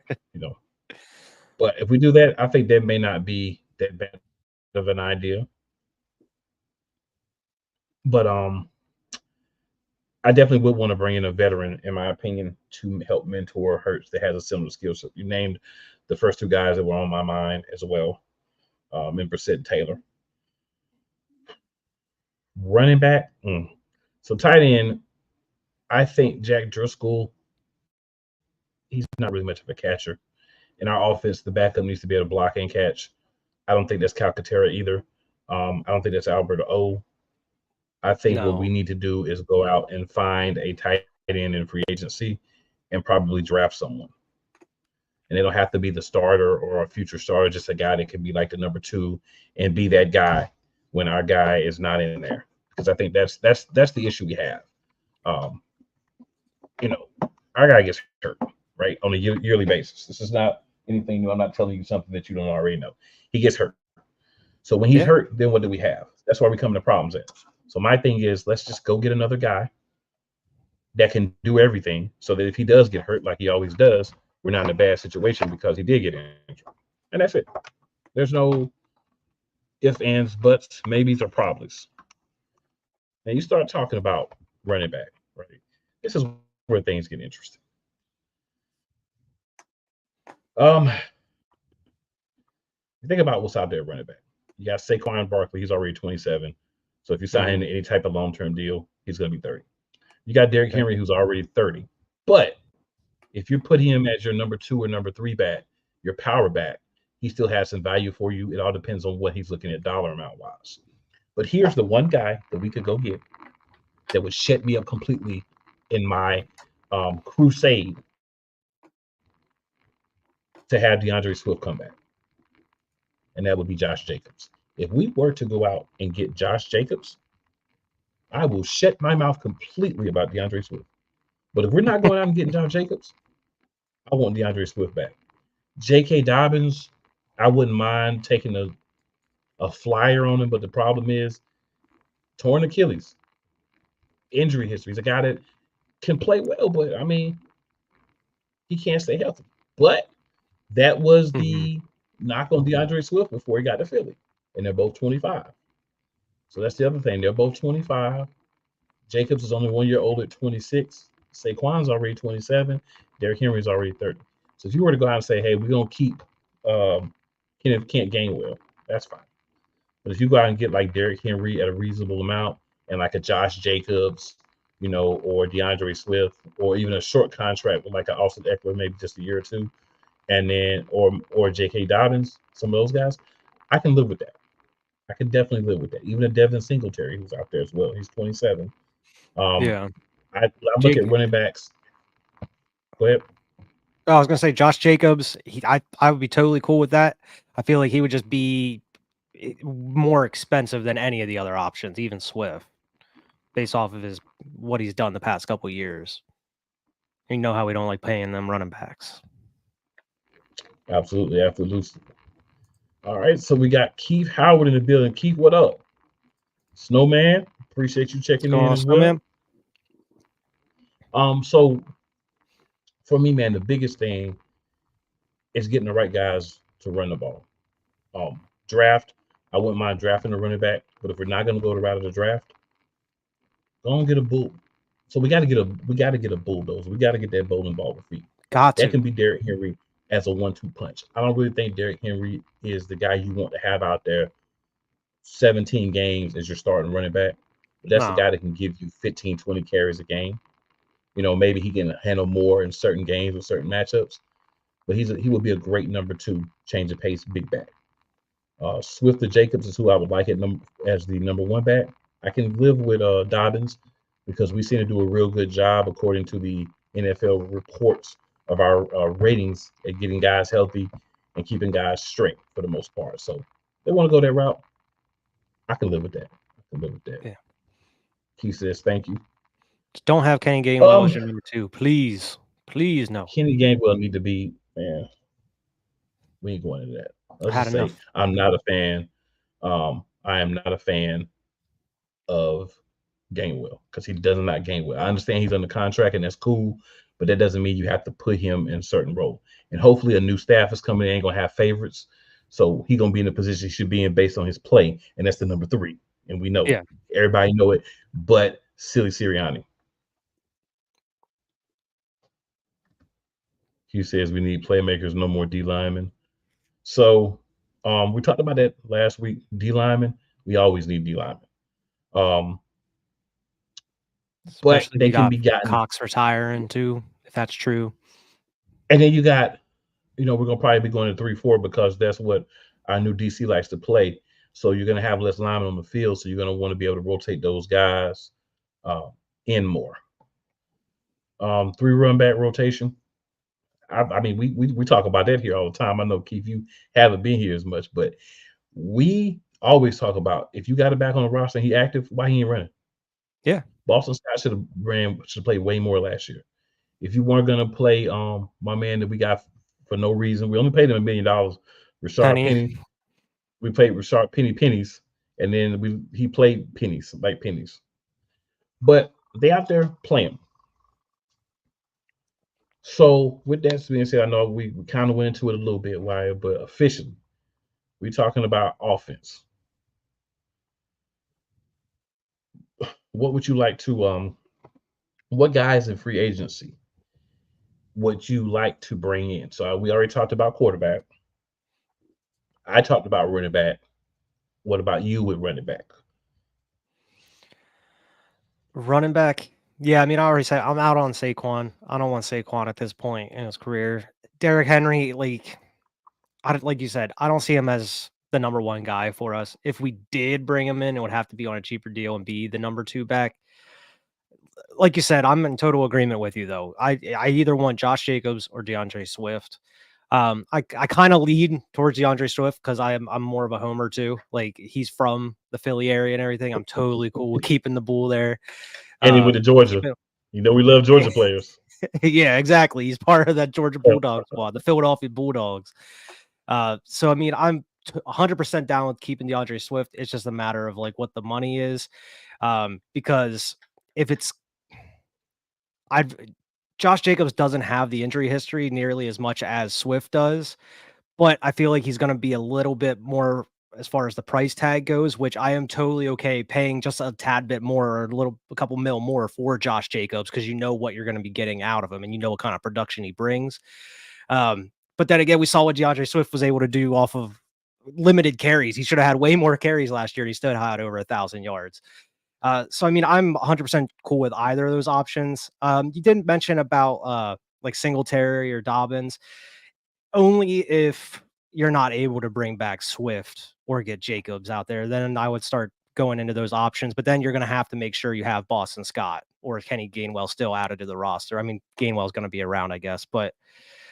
But if we do that, I think that may not be that bad of an idea. But I definitely would want to bring in a veteran, in my opinion, to help mentor Hurts that has a similar skill set. You named the first 2 guys that were on my mind as well, and Brissett and Taylor. Running back, So tight end, I think Jack Driscoll, he's not really much of a catcher. In our offense, the backup needs to be able to block and catch. I don't think that's Calcaterra either. I don't think that's Albert O. I think what we need to do is go out and find a tight end in free agency and probably draft someone. And it'll have to be the starter or a future starter, just a guy that can be like the number 2 and be that guy when our guy is not in there. Because I think that's the issue we have. Our guy gets hurt, right, on a yearly basis. This is not anything new. I'm not telling you something that you don't already know. He gets hurt. So when he's hurt, then what do we have? That's why we come to problems at. So my thing is, let's just go get another guy that can do everything so that if he does get hurt, like he always does, we're not in a bad situation because he did get injured. And that's it. There's no ifs, ands, buts, maybes, or probablys. And you start talking about running back, right? This is where things get interesting. You think about what's out there running back. You got Saquon Barkley. He's already 27. So if you sign him to any type of long-term deal, he's going to be 30. You got Derrick Henry, who's already 30. But if you put him as your number 2 or number 3 back, your power back, he still has some value for you. It all depends on what he's looking at dollar amount wise. But here's the one guy that we could go get that would shut me up completely in my crusade to have DeAndre Swift come back. And that would be Josh Jacobs. If we were to go out and get Josh Jacobs, I will shut my mouth completely about DeAndre Swift. But if we're not going out and getting Josh Jacobs, I want DeAndre Swift back. J.K. Dobbins, I wouldn't mind taking a flyer on him, but the problem is torn Achilles, injury history. He's a guy that can play well, but I mean, he can't stay healthy. But that was the knock on DeAndre Swift before he got to Philly, and they're both 25. So that's the other thing. They're both 25. Jacobs is only 1 year older at 26. Saquon's already 27. Derrick Henry's already 30. So if you were to go out and say, hey, we're going to keep Kent Gainwell, that's fine. But if you go out and get like Derrick Henry at a reasonable amount and like a Josh Jacobs, or DeAndre Swift, or even a short contract with like an Austin Eckler, maybe just a year or two, and then or J.K. Dobbins, some of those guys, I can live with that. I can definitely live with that. Even a Devin Singletary, who's out there as well. He's 27. I look at running backs. Go ahead. I was gonna say Josh Jacobs. I would be totally cool with that. I feel like he would just be more expensive than any of the other options, even Swift, based off of what he's done the past couple of years. You know how we don't like paying them running backs. Absolutely. All right, so we got Keith Howard in the building. Keith, what up? Snowman, appreciate you checking in as well. So for me, man, the biggest thing is getting the right guys to run the ball. Draft, I wouldn't mind drafting a running back, but if we're not going to go the route of the draft, go and get a bull. So we got to get a bulldozer. We got to get that bowling ball with feet. That can be Derrick Henry as a 1-2 punch. I don't really think Derrick Henry is the guy you want to have out there 17 games as your starting running back. But that's the guy that can give you 15, 20 carries a game. Maybe he can handle more in certain games with certain matchups. But he would be a great number 2, change of pace, big back. Swift or Jacobs is who I would like as the number 1 back. I can live with Dobbins because we seem to do a real good job, according to the NFL reports, of our ratings at getting guys healthy and keeping guys straight for the most part. So if they want to go that route, I can live with that. Yeah. Keith says, thank you. Just don't have Kenny Gainwell as your number 2. Please no. Kenny Gainwell need to be, man, we ain't going into that. Let's just say I'm not a fan. I am not a fan of Gainwell because he does not gain well. I understand he's under contract and that's cool, but that doesn't mean you have to put him in a certain role. And hopefully a new staff is coming in, ain't gonna have favorites. So he's gonna be in the position he should be in based on his play, and that's the number 3. And we know everybody know it, but silly Sirianni. Hugh says we need playmakers, no more D linemen. So we talked about that last week. D linemen, we always need D linemen. But they can be gotten. Cox retiring too, if that's true. And then you got, we're gonna probably be going to 3-4 because that's what our new DC likes to play. So you're gonna have less linemen on the field, so you're gonna want to be able to rotate those guys in more. 3 run back rotation. I mean, we talk about that here all the time. I know, Keith, you haven't been here as much, but we always talk about if you got it back on the roster and he active, why he ain't running? Yeah. Boston Scott should have played way more last year. If you weren't gonna play my man that we got for no reason, we only paid him $1 million, Rashard Penny. We played Rashard pennies, and then he played pennies. But they out there playing. So with that being said, I know we kind of went into it a little bit, Wire, but officially, we're talking about offense. What would you like to what guys in free agency would you like to bring in? So we already talked about quarterback. I talked about running back. What about you with running back? Running back. Yeah, I mean, I already said I'm out on Saquon. I don't want Saquon at this point in his career. Derrick Henry, like you said, I don't see him as the number one guy for us. If we did bring him in, it would have to be on a cheaper deal and be the number 2 back. Like you said, I'm in total agreement with you though. I either want Josh Jacobs or DeAndre Swift. I kind of lead towards DeAndre Swift because I'm more of a homer too. Like he's from the Philly area and everything. I'm totally cool with keeping the bull there. And he went to Georgia. You know we love Georgia players. Yeah, exactly. He's part of that Georgia Bulldog squad, the Philadelphia Bulldogs. So I mean, I'm 100% down with keeping DeAndre Swift. It's just a matter of like what the money is, because if it's, Josh Jacobs doesn't have the injury history nearly as much as Swift does, but I feel like he's going to be a little bit more as far as the price tag goes, which I am totally okay paying just a tad bit more or a couple mil more for Josh Jacobs because you know what you're going to be getting out of him and you know what kind of production he brings. But then again, we saw what DeAndre Swift was able to do off of limited carries. He should have had way more carries last year. He still had over 1,000 yards. So, I mean, I'm 100% cool with either of those options. You didn't mention about like Singletary or Dobbins. Only if you're not able to bring back Swift or get Jacobs out there, then I would start going into those options. But then you're going to have to make sure you have Boston Scott or Kenny Gainwell still added to the roster. I mean, Gainwell's going to be around, I guess, but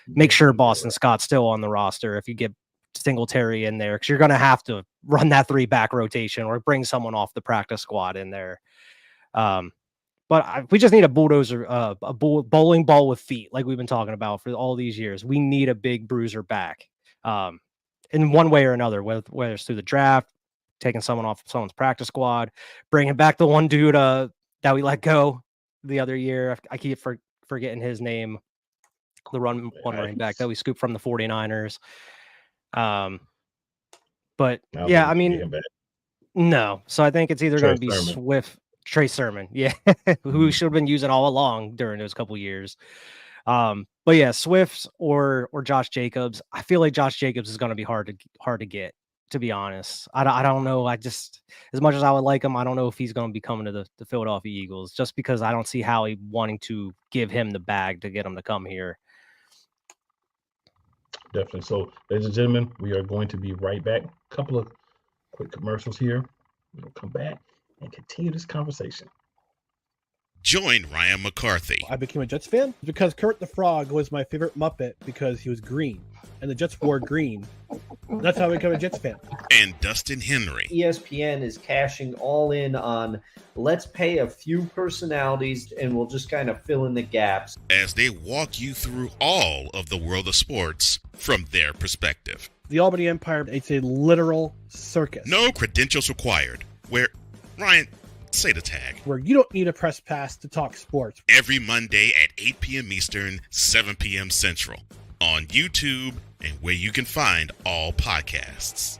make sure Boston Scott's still on the roster if you get Singletary in there, because you're going to have to run that 3-back rotation or bring someone off the practice squad in there. But we just need a bulldozer, bowling ball with feet, like we've been talking about for all these years. We need a big bruiser back in one way or another, whether it's through the draft, taking someone off someone's practice squad, bringing back the one dude that we let go the other year. I keep forgetting his name, the running back that we scooped from the 49ers. But yeah, I mean, no. So I think it's either going to be Swift, Trey Sermon, yeah, who we should have been using all along during those couple years. But yeah, Swift or Josh Jacobs. I feel like Josh Jacobs is going to be hard to get, to be honest. I don't know. I just, as much as I would like him, I don't know if he's going to be coming to the Philadelphia Eagles, just because I don't see Howie wanting to give him the bag to get him to come here. Definitely. So, ladies and gentlemen, we are going to be right back. A couple of quick commercials here. We'll come back and continue this conversation. Join Ryan McCarthy. I became a Jets fan because Kermit the Frog was my favorite Muppet because he was green, and the Jets wore green. That's how I became a Jets fan. And Dustin Henry. ESPN is cashing all in on let's pay a few personalities and we'll just kind of fill in the gaps. As they walk you through all of the world of sports from their perspective. The Albany Empire, it's a literal circus. No credentials required. Where, Ryan, say the tag. Where you don't need a press pass to talk sports. Every Monday at 8 p.m. Eastern, 7 p.m. Central. On YouTube and where you can find all podcasts.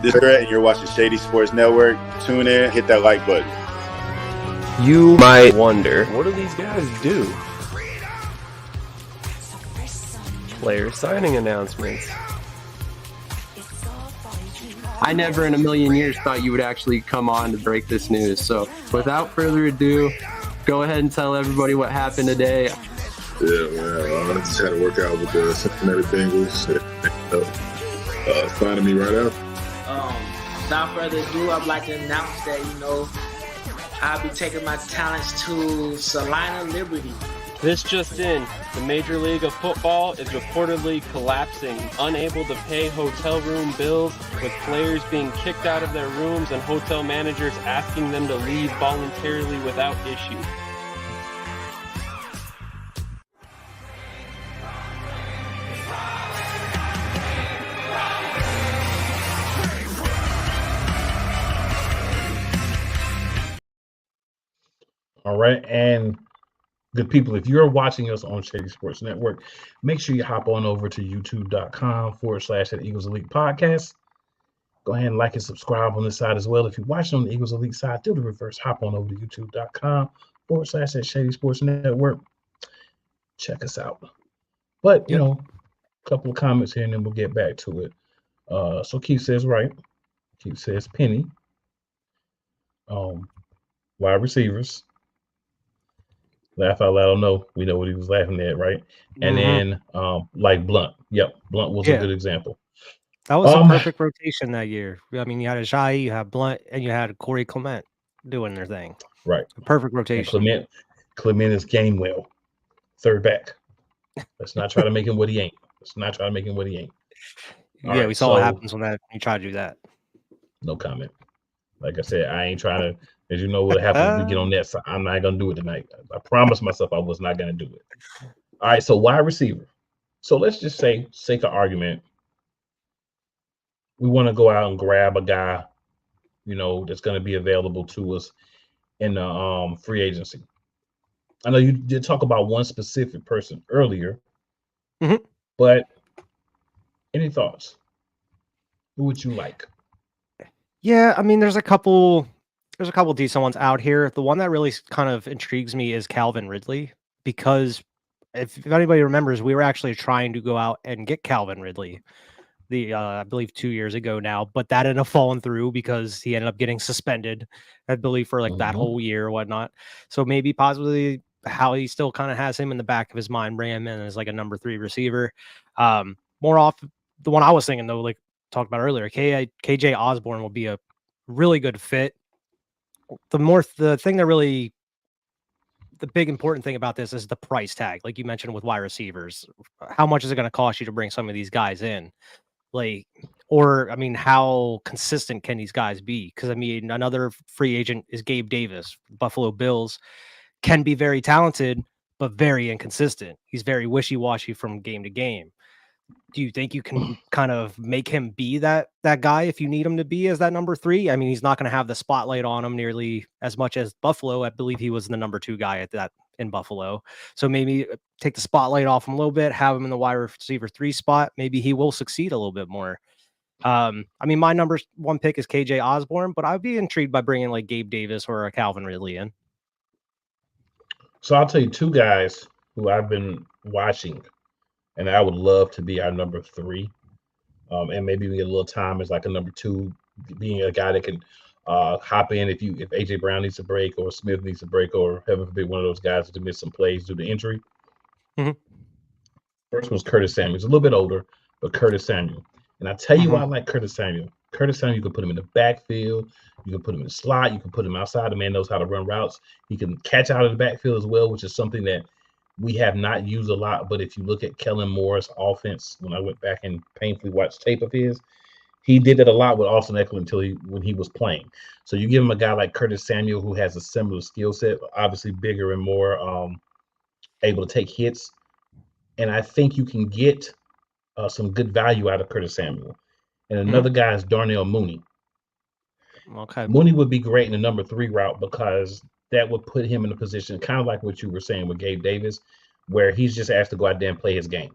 This is Brett, and you're watching Shady Sports Network. Tune in, hit that like button. You might wonder, what do these guys do? Player signing announcements. I never in a million years thought you would actually come on to break this news. So without further ado, go ahead and tell everybody what happened today. Yeah, man. I just had to work out with the Cincinnati Bengals. Signing me right out. Without further ado, I'd like to announce that, I'll be taking my talents to Salina Liberty. This just in, the Major League of Football is reportedly collapsing, unable to pay hotel room bills, with players being kicked out of their rooms and hotel managers asking them to leave voluntarily without issue. All right, and good people, if you're watching us on Shady Sports Network, make sure you hop on over to youtube.com/at Eagles Elite Podcast. Go ahead and like and subscribe on this side as well. If you're watching on the Eagles Elite side, do the reverse. Hop on over to youtube.com/at Shady Sports Network. Check us out. But, a couple of comments here and then we'll get back to it. So Keith says, right, Keep says Penny. Wide receivers. Laugh out loud. No, we know what he was laughing at, right? And then like Blunt. Yep, Blunt was a good example. That was a perfect rotation that year. I mean, you had Ajayi, you had Blunt, and you had Corey Clement doing their thing. Right. A perfect rotation. And Clement is Gainwell, third back. Let's not try to make him what he ain't. All yeah, right, we saw what happens when you try to do that. No comment. Like I said, I ain't trying to, as you know what happens when we get on that side. I'm not going to do it tonight. I promised myself I was not going to do it. All right, so wide receiver. So let's just say, sake of argument, we want to go out and grab a guy, that's going to be available to us in the free agency. I know you did talk about one specific person earlier, but any thoughts? Who would you like? Yeah, I mean, there's a couple decent ones out here. The one that really kind of intrigues me is Calvin Ridley, because if anybody remembers, we were actually trying to go out and get Calvin Ridley, I believe 2 years ago now, but that ended up falling through because he ended up getting suspended, I believe, for like that whole year or whatnot. So maybe possibly how he still kind of has him in the back of his mind, bring him in as like a number 3 receiver. More off the one I was thinking though, like talked about earlier, KJ Osborne will be a really good fit. The big important thing about this is the price tag, like you mentioned with wide receivers. How much is it going to cost you to bring some of these guys in? How consistent can these guys be? Because another free agent is Gabe Davis. Buffalo Bills can be very talented, but very inconsistent. He's very wishy-washy from game to game. Do you think you can kind of make him be that guy if you need him to be as that number 3? I mean, he's not going to have the spotlight on him nearly as much as Buffalo. I believe he was the number 2 guy in Buffalo. So maybe take the spotlight off him a little bit, have him in the wide receiver 3 spot. Maybe he will succeed a little bit more. My number 1 pick is KJ Osborne, but I'd be intrigued by bringing like Gabe Davis or a Calvin Ridley in. So I'll tell you 2 guys who I've been watching, and I would love to be our number 3. And maybe we get a little time as like a number 2, being a guy that can hop in if AJ Brown needs a break or Smith needs a break, or heaven forbid one of those guys to miss some plays due to injury. First one's Curtis Samuel. He's a little bit older, but Curtis Samuel. And I tell you why I like Curtis Samuel. Curtis Samuel, you can put him in the backfield, you can put him in the slot, you can put him outside. The man knows how to run routes. He can catch out of the backfield as well, which is something that we have not used a lot. But if you look at Kellen Moore's offense, when I went back and painfully watched tape of his, he did that a lot with Austin Eckler when he was playing. So you give him a guy like Curtis Samuel who has a similar skill set, obviously bigger and more able to take hits. And I think you can get some good value out of Curtis Samuel. And another guy is Darnell Mooney. Okay. Mooney would be great in the number 3 route because that would put him in a position kind of like what you were saying with Gabe Davis, where he's just asked to go out there and play his game.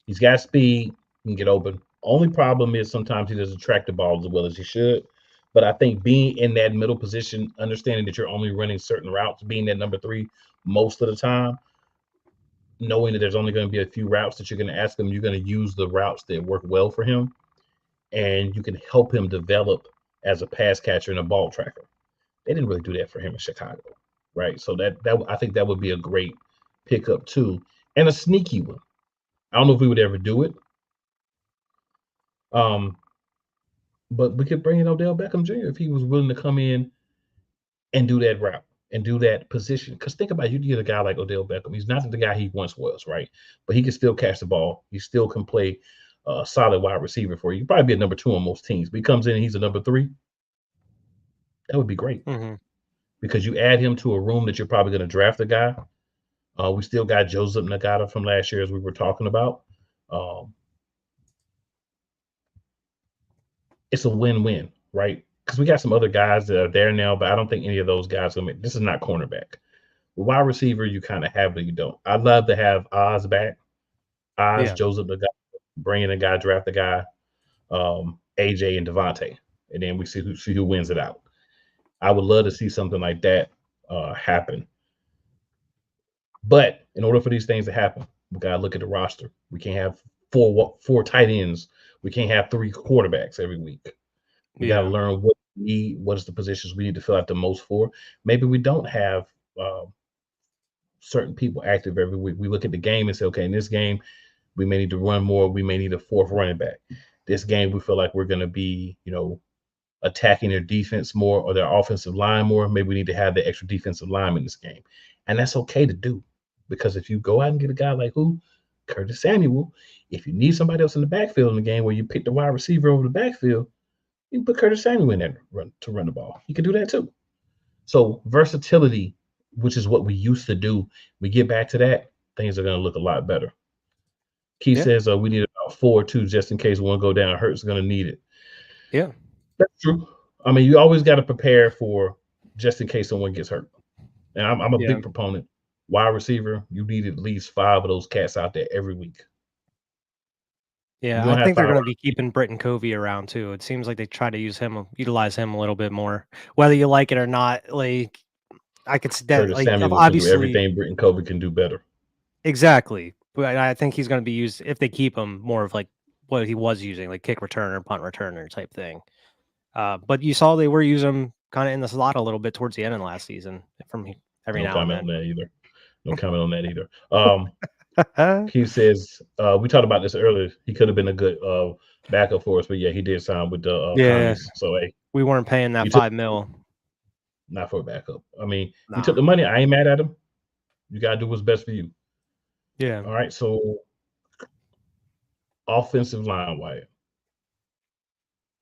He's got speed, he can get open. Only problem is sometimes he doesn't track the ball as well as he should. But I think being in that middle position, understanding that you're only running certain routes, being that number 3 most of the time, knowing that there's only going to be a few routes that you're going to ask him, you're going to use the routes that work well for him, and you can help him develop as a pass catcher and a ball tracker. They didn't really do that for him in Chicago, right? So that I think that would be a great pickup too, and a sneaky one. I don't know if we would ever do it, but we could bring in Odell Beckham Jr. if he was willing to come in and do that route and do that position. Because think about it, you get a guy like Odell Beckham. He's not the guy he once was, right? But he can still catch the ball. He still can play a solid wide receiver for you. He'd probably be a number 2 on most teams. But he comes in and he's a number 3. That would be great. Because you add him to a room that you're probably going to draft a guy. We still got Joseph Nagata from last year, as we were talking about. It's a win-win, right? Because we got some other guys that are there now, but I don't think any of those guys will make. This is not cornerback. Wide receiver, you kind of have, but you don't. I'd love to have Oz back. Joseph Nagata, bring in a guy, draft a guy, AJ and Devontae, and then we see who wins it out. I would love to see something like that happen. But in order for these things to happen, we got to look at the roster. We can't have four tight ends. We can't have 3 quarterbacks every week. We got to learn what we need, what is the positions we need to fill out the most for. Maybe we don't have certain people active every week. We look at the game and say, okay, in this game, we may need to run more. We may need a fourth running back. This game, we feel like we're going to be, attacking their defense more or their offensive line more. Maybe we need to have the extra defensive line in this game. And that's okay to do, because if you go out and get a guy like Curtis Samuel, if you need somebody else in the backfield in the game where you pick the wide receiver over the backfield, you can put Curtis Samuel in there to run the ball. He can do that too. So versatility, which is what we used to do, we get back to that, things are going to look a lot better. Keith says we need about 4 too, just in case one go down. Hurts going to need it. Yeah, that's true. I mean, you always got to prepare for just in case someone gets hurt. And I'm a big proponent. Wide receiver, you need at least 5 of those cats out there every week. Yeah, I think they're going to be keeping Britton Covey around too. It seems like they try to utilize him a little bit more, whether you like it or not. Like, I could see that. Curtis like, Samuel obviously, can do everything Britton Covey can do better. Exactly, but I think he's going to be used, if they keep him, more of like what he was using, like kick returner, punt returner type thing. But you saw they were using him kind of in the slot a little bit towards the end of last season. From every now and then. No comment on that either. He says we talked about this earlier. He could have been a good backup for us, but he did sign with the Commies. So hey, we weren't paying that $5 million. Not for a backup. I mean, he took the money. I ain't mad at him. You gotta do what's best for you. Yeah. All right. So offensive line, Wyatt.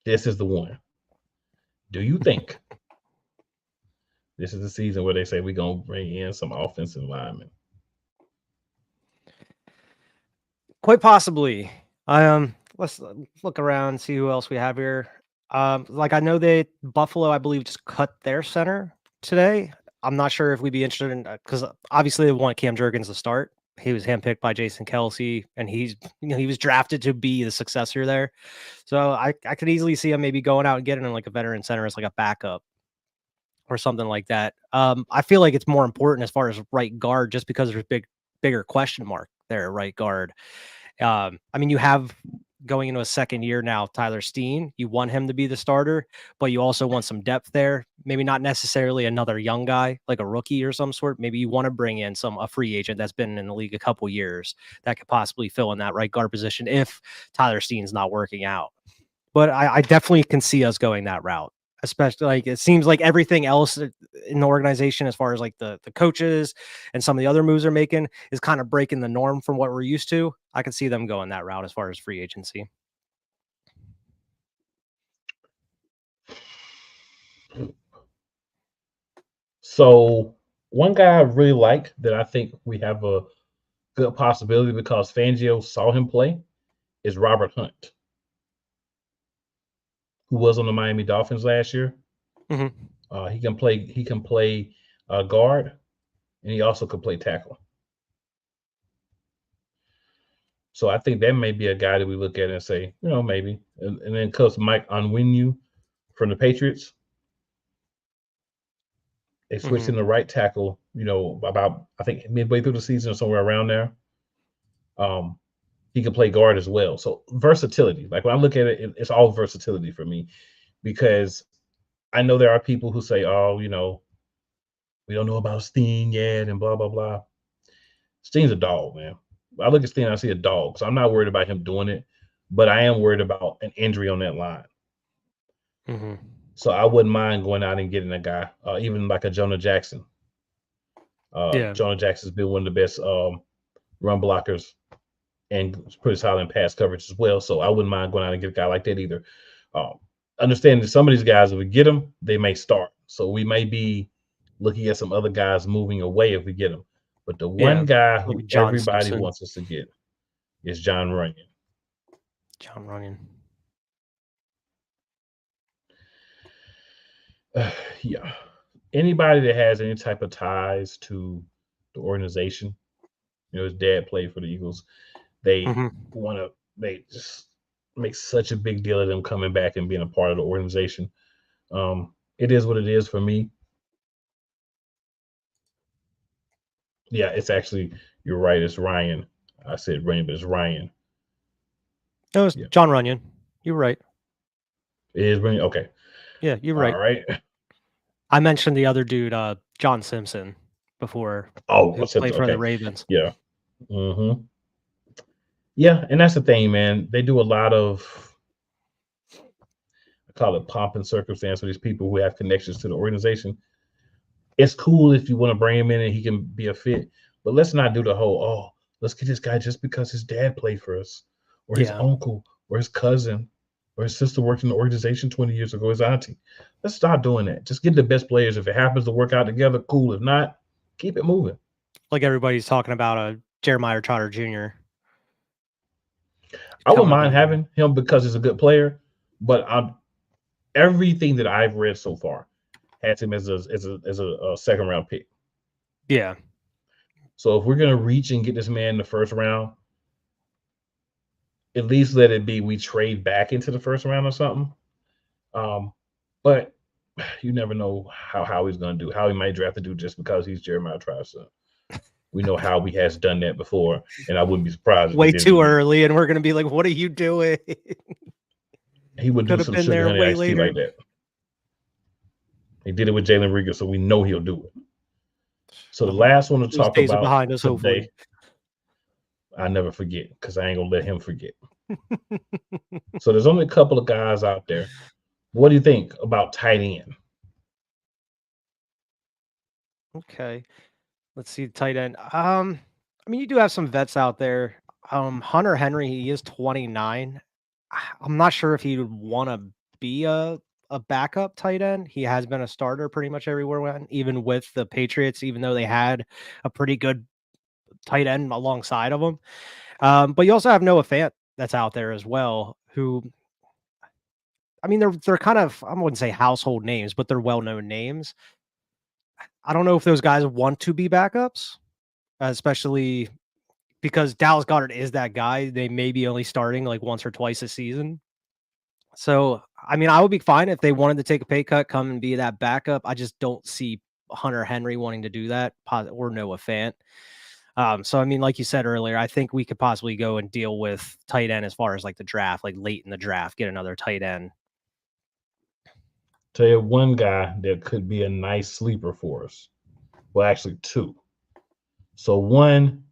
This is the one. Do you think this is the season where they say we're gonna bring in some offensive linemen? Quite possibly. Let's look around and see who else we have here. Like I know Buffalo, I believe, just cut their center today. I'm not sure if we'd be interested in, because obviously they want Cam Jurgens to start. He was handpicked by Jason Kelce, and he was drafted to be the successor there. So I could easily see him maybe going out and getting like a veteran center as like a backup or something like that. I feel like it's more important as far as right guard, just because there's bigger question mark there at right guard. I mean, you have going into a second year now, Tyler Steen. You want him to be the starter, but you also want some depth there. Maybe not necessarily another young guy like a rookie or some sort. Maybe you want to bring in a free agent that's been in the league a couple years that could possibly fill in that right guard position if Tyler Steen's not working out. But I definitely can see us going that route. Especially, like, it seems like everything else in the organization, as far as like the coaches and some of the other moves they're making, is kind of breaking the norm from what we're used to. I can see them going that route as far as free agency. So one guy I really like that I think we have a good possibility because Fangio saw him play is Robert Hunt, who was on the Miami Dolphins last year. Mm-hmm. He can play guard, and he also can play tackle. So I think that may be a guy that we look at and say, maybe. And then comes Mike Onwenu from the Patriots. They switched him to right tackle, about, I think, midway through the season or somewhere around there. He can play guard as well. So versatility. Like when I look at it, it's all versatility for me, because I know there are people who say, oh, we don't know about Steen yet and blah, blah, blah. Steen's a dog, man. I look at Steen, I see a dog. So I'm not worried about him doing it, but I am worried about an injury on that line. Mm-hmm. So I wouldn't mind going out and getting a guy, even like a Jonah Jackson. Jonah Jackson's been one of the best run blockers and pretty solid in pass coverage as well. So I wouldn't mind going out and get a guy like that either. Understanding that some of these guys, if we get them, they may start. So we may be looking at some other guys moving away if we get them. But the one guy who everybody wants us to get is John Runyon. John Runyon. Yeah. Anybody that has any type of ties to the organization, his dad played for the Eagles. They they just make such a big deal of them coming back and being a part of the organization. It is what it is for me. Yeah, it's actually, you're right. It's Ryan. I said Ryan, but it's Ryan. No, it's John Runyon. You're right. It is bringing. Okay. Yeah, you're right. All right. I mentioned the other dude, John Simpson, before. Oh, Who what's it? played for the Okay. Ravens. Yeah. Mm-hmm. Yeah, and that's the thing, man. They do a lot of, I call it pomp and circumstance for these people who have connections to the organization. It's cool if you want to bring him in and he can be a fit, but let's not do the whole, oh, let's get this guy just because his dad played for us, or his Yeah. uncle, or his cousin, or his sister worked in the organization 20 years ago, his auntie. Let's stop doing that. Just get the best players. If it happens to work out together, cool. If not, keep it moving. Like everybody's talking about Jeremiah Trotter Jr. I wouldn't coming up in mind the having him because he's a good player, but everything that I've read so far has him as a second round pick. Yeah. So if we're gonna reach and get this man in the first round, at least let it be we trade back into the first round or something. But you never know how he's gonna do. How he might draft a dude just because he's Jeremiah Trotter's son. We know how he has done that before, and I wouldn't be surprised. Way too early, and we're gonna be like, "What are you doing?" He would do some sugar honey iced tea like that. He did it with Jalen Reagor, so we know he'll do it. So the last one to talk about behind us, today, hopefully. I never forget because I ain't gonna let him forget. So there's only a couple of guys out there. What do you think about tight end? Okay, let's see the tight end. I mean, you do have some vets out there. Hunter Henry, he is 29. I'm not sure if he would want to be a backup tight end. He has been a starter pretty much everywhere went, even with the Patriots, even though they had a pretty good tight end alongside of him. But you also have Noah Fant that's out there as well, who, I mean, they're kind of, I wouldn't say household names, but they're well-known names. I don't know if those guys want to be backups, especially because Dallas Goedert is that guy. They may be only starting like once or twice a season. So, I mean, I would be fine if they wanted to take a pay cut, come and be that backup. I just don't see Hunter Henry wanting to do that, or Noah Fant. So, I mean, like you said earlier, I think we could possibly go and deal with tight end as far as like the draft, like late in the draft, get another tight end. Tell you one guy that could be a nice sleeper for us. Well, actually two. So one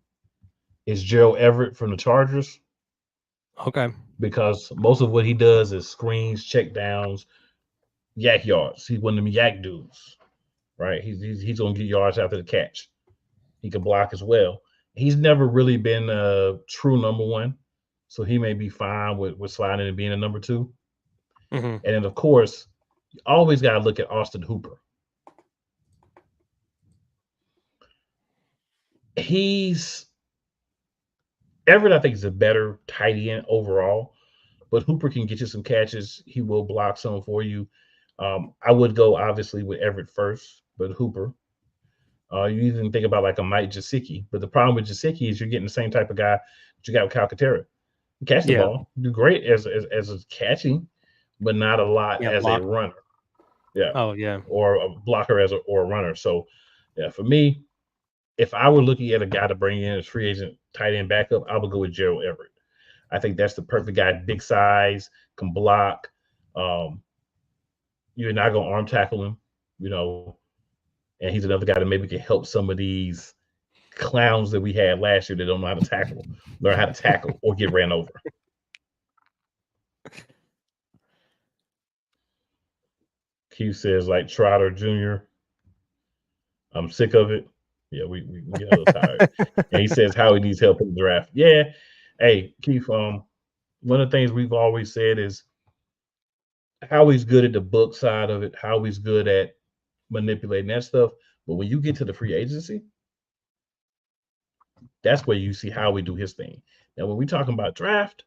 is Gerald Everett from the Chargers. Okay. Because most of what he does is screens, check downs, yak yards. He's one of them yak dudes, right? He's gonna get yards after the catch. He can block as well. He's never really been a true number one, so he may be fine with sliding and being a number two. Mm-hmm. And then of course, you always got to look at Austin Hooper. Everett, I think, is a better tight end overall, but Hooper can get you some catches. He will block some for you. I would go obviously with Everett first, but Hooper. You even think about like a Mike Gesicki, but the problem with Gesicki is you're getting the same type of guy that you got with Calcaterra. You catch the ball, do great as a catching, but not a lot as a runner. Yeah. Oh yeah. Or a blocker or a runner. So yeah, for me, if I were looking at a guy to bring in as free agent tight end backup, I would go with Gerald Everett. I think that's the perfect guy. Big size, can block. You're not going to arm tackle him, and he's another guy that maybe can help some of these clowns that we had last year that don't know how to tackle, learn how to tackle or get ran over. Q says, like Trotter Jr., I'm sick of it. Yeah, we get a little tired. And he says how he needs help in the draft. Yeah. Hey, Keith, one of the things we've always said is how he's good at the book side of it, how he's good at manipulating that stuff. But when you get to the free agency, that's where you see how we do his thing. Now, when we're talking about draft,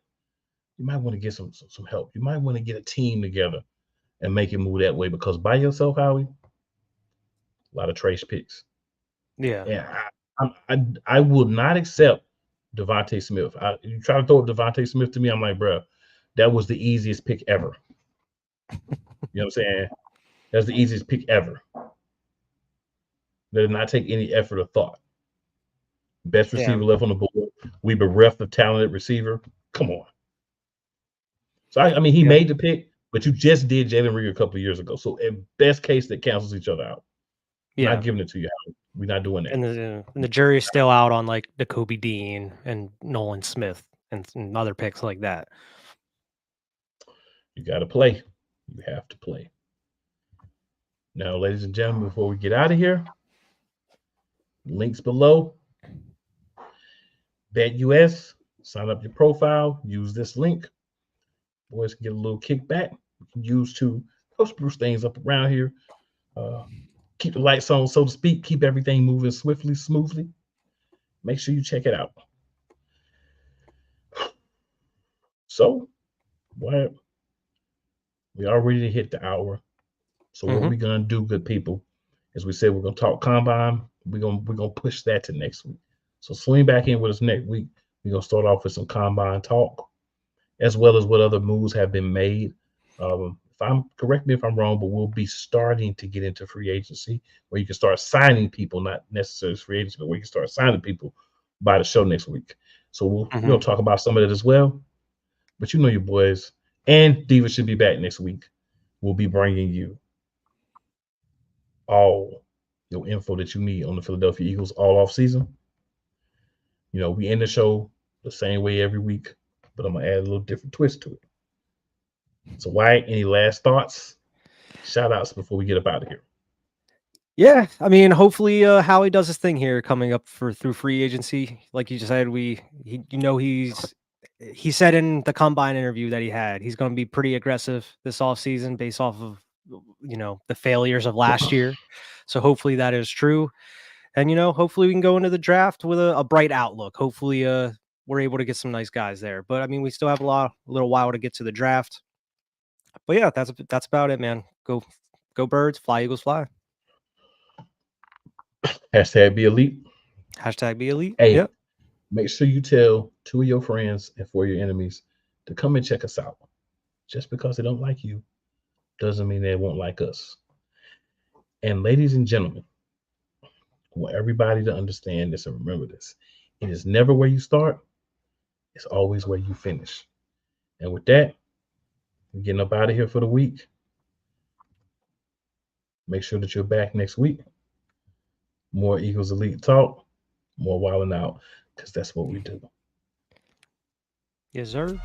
you might want to get some help. You might want to get a team together and make it move that way, because by yourself, Howie, a lot of trace picks. Yeah. And I will not accept Devontae Smith. You try to throw Devontae Smith to me, I'm like, bro, that was the easiest pick ever. You know what I'm saying? That's the easiest pick ever. That did not take any effort or thought. Best receiver left on the board. We bereft a talented receiver. Come on. So I mean, he made the pick, But you just did Jalen Reagor a couple of years ago. So in best case, that cancels each other out. Yeah. Not giving it to you. We're not doing that. And the jury's still out on like the Kobe Dean and Nolan Smith and other picks like that. You got to play. You have to play. Now, ladies and gentlemen, before we get out of here, links below. BetUS, sign up your profile, use this link. Boys can get a little kickback. We can use to help spruce things up around here. Keep the lights on, so to speak. Keep everything moving swiftly, smoothly. Make sure you check it out. So, what? We already hit the hour. So what we're gonna do, good people, as we said, we're gonna talk combine. We're gonna push that to next week. So swing back in with us next week. We're gonna start off with some combine talk, as well as what other moves have been made. Correct me if I'm wrong, but we'll be starting to get into free agency, where you can start signing people, not necessarily free agency, but where you can start signing people by the show next week. So we're gonna talk about some of it as well. But you know your boys and Diva should be back next week. We'll be bringing you all your info that you need on the Philadelphia Eagles all off season. You know, we end the show the same way every week, but I'm gonna add a little different twist to it. So, Wyatt, any last thoughts, shout outs before we get up out of here? Yeah, I mean, hopefully Howie does his thing here coming up through free agency. Like you just said, he said in the combine interview that he had, he's going to be pretty aggressive this offseason based off of, the failures of last year. So hopefully that is true. And, hopefully we can go into the draft with a bright outlook. Hopefully we're able to get some nice guys there. But I mean, we still have a little while to get to the draft. But yeah, that's about it, man. Go Birds, fly Eagles, fly. Hashtag be elite. Hashtag be elite. Hey, yep. Make sure you tell 2 of your friends and 4 of your enemies to come and check us out. Just because they don't like you doesn't mean they won't like us. And ladies and gentlemen, I want everybody to understand this and remember this. It is never where you start. It's always where you finish. And with that, we're getting up out of here for the week. Make sure that you're back next week. More Eagles Elite talk, more wilding out, because that's what we do. Yes, sir.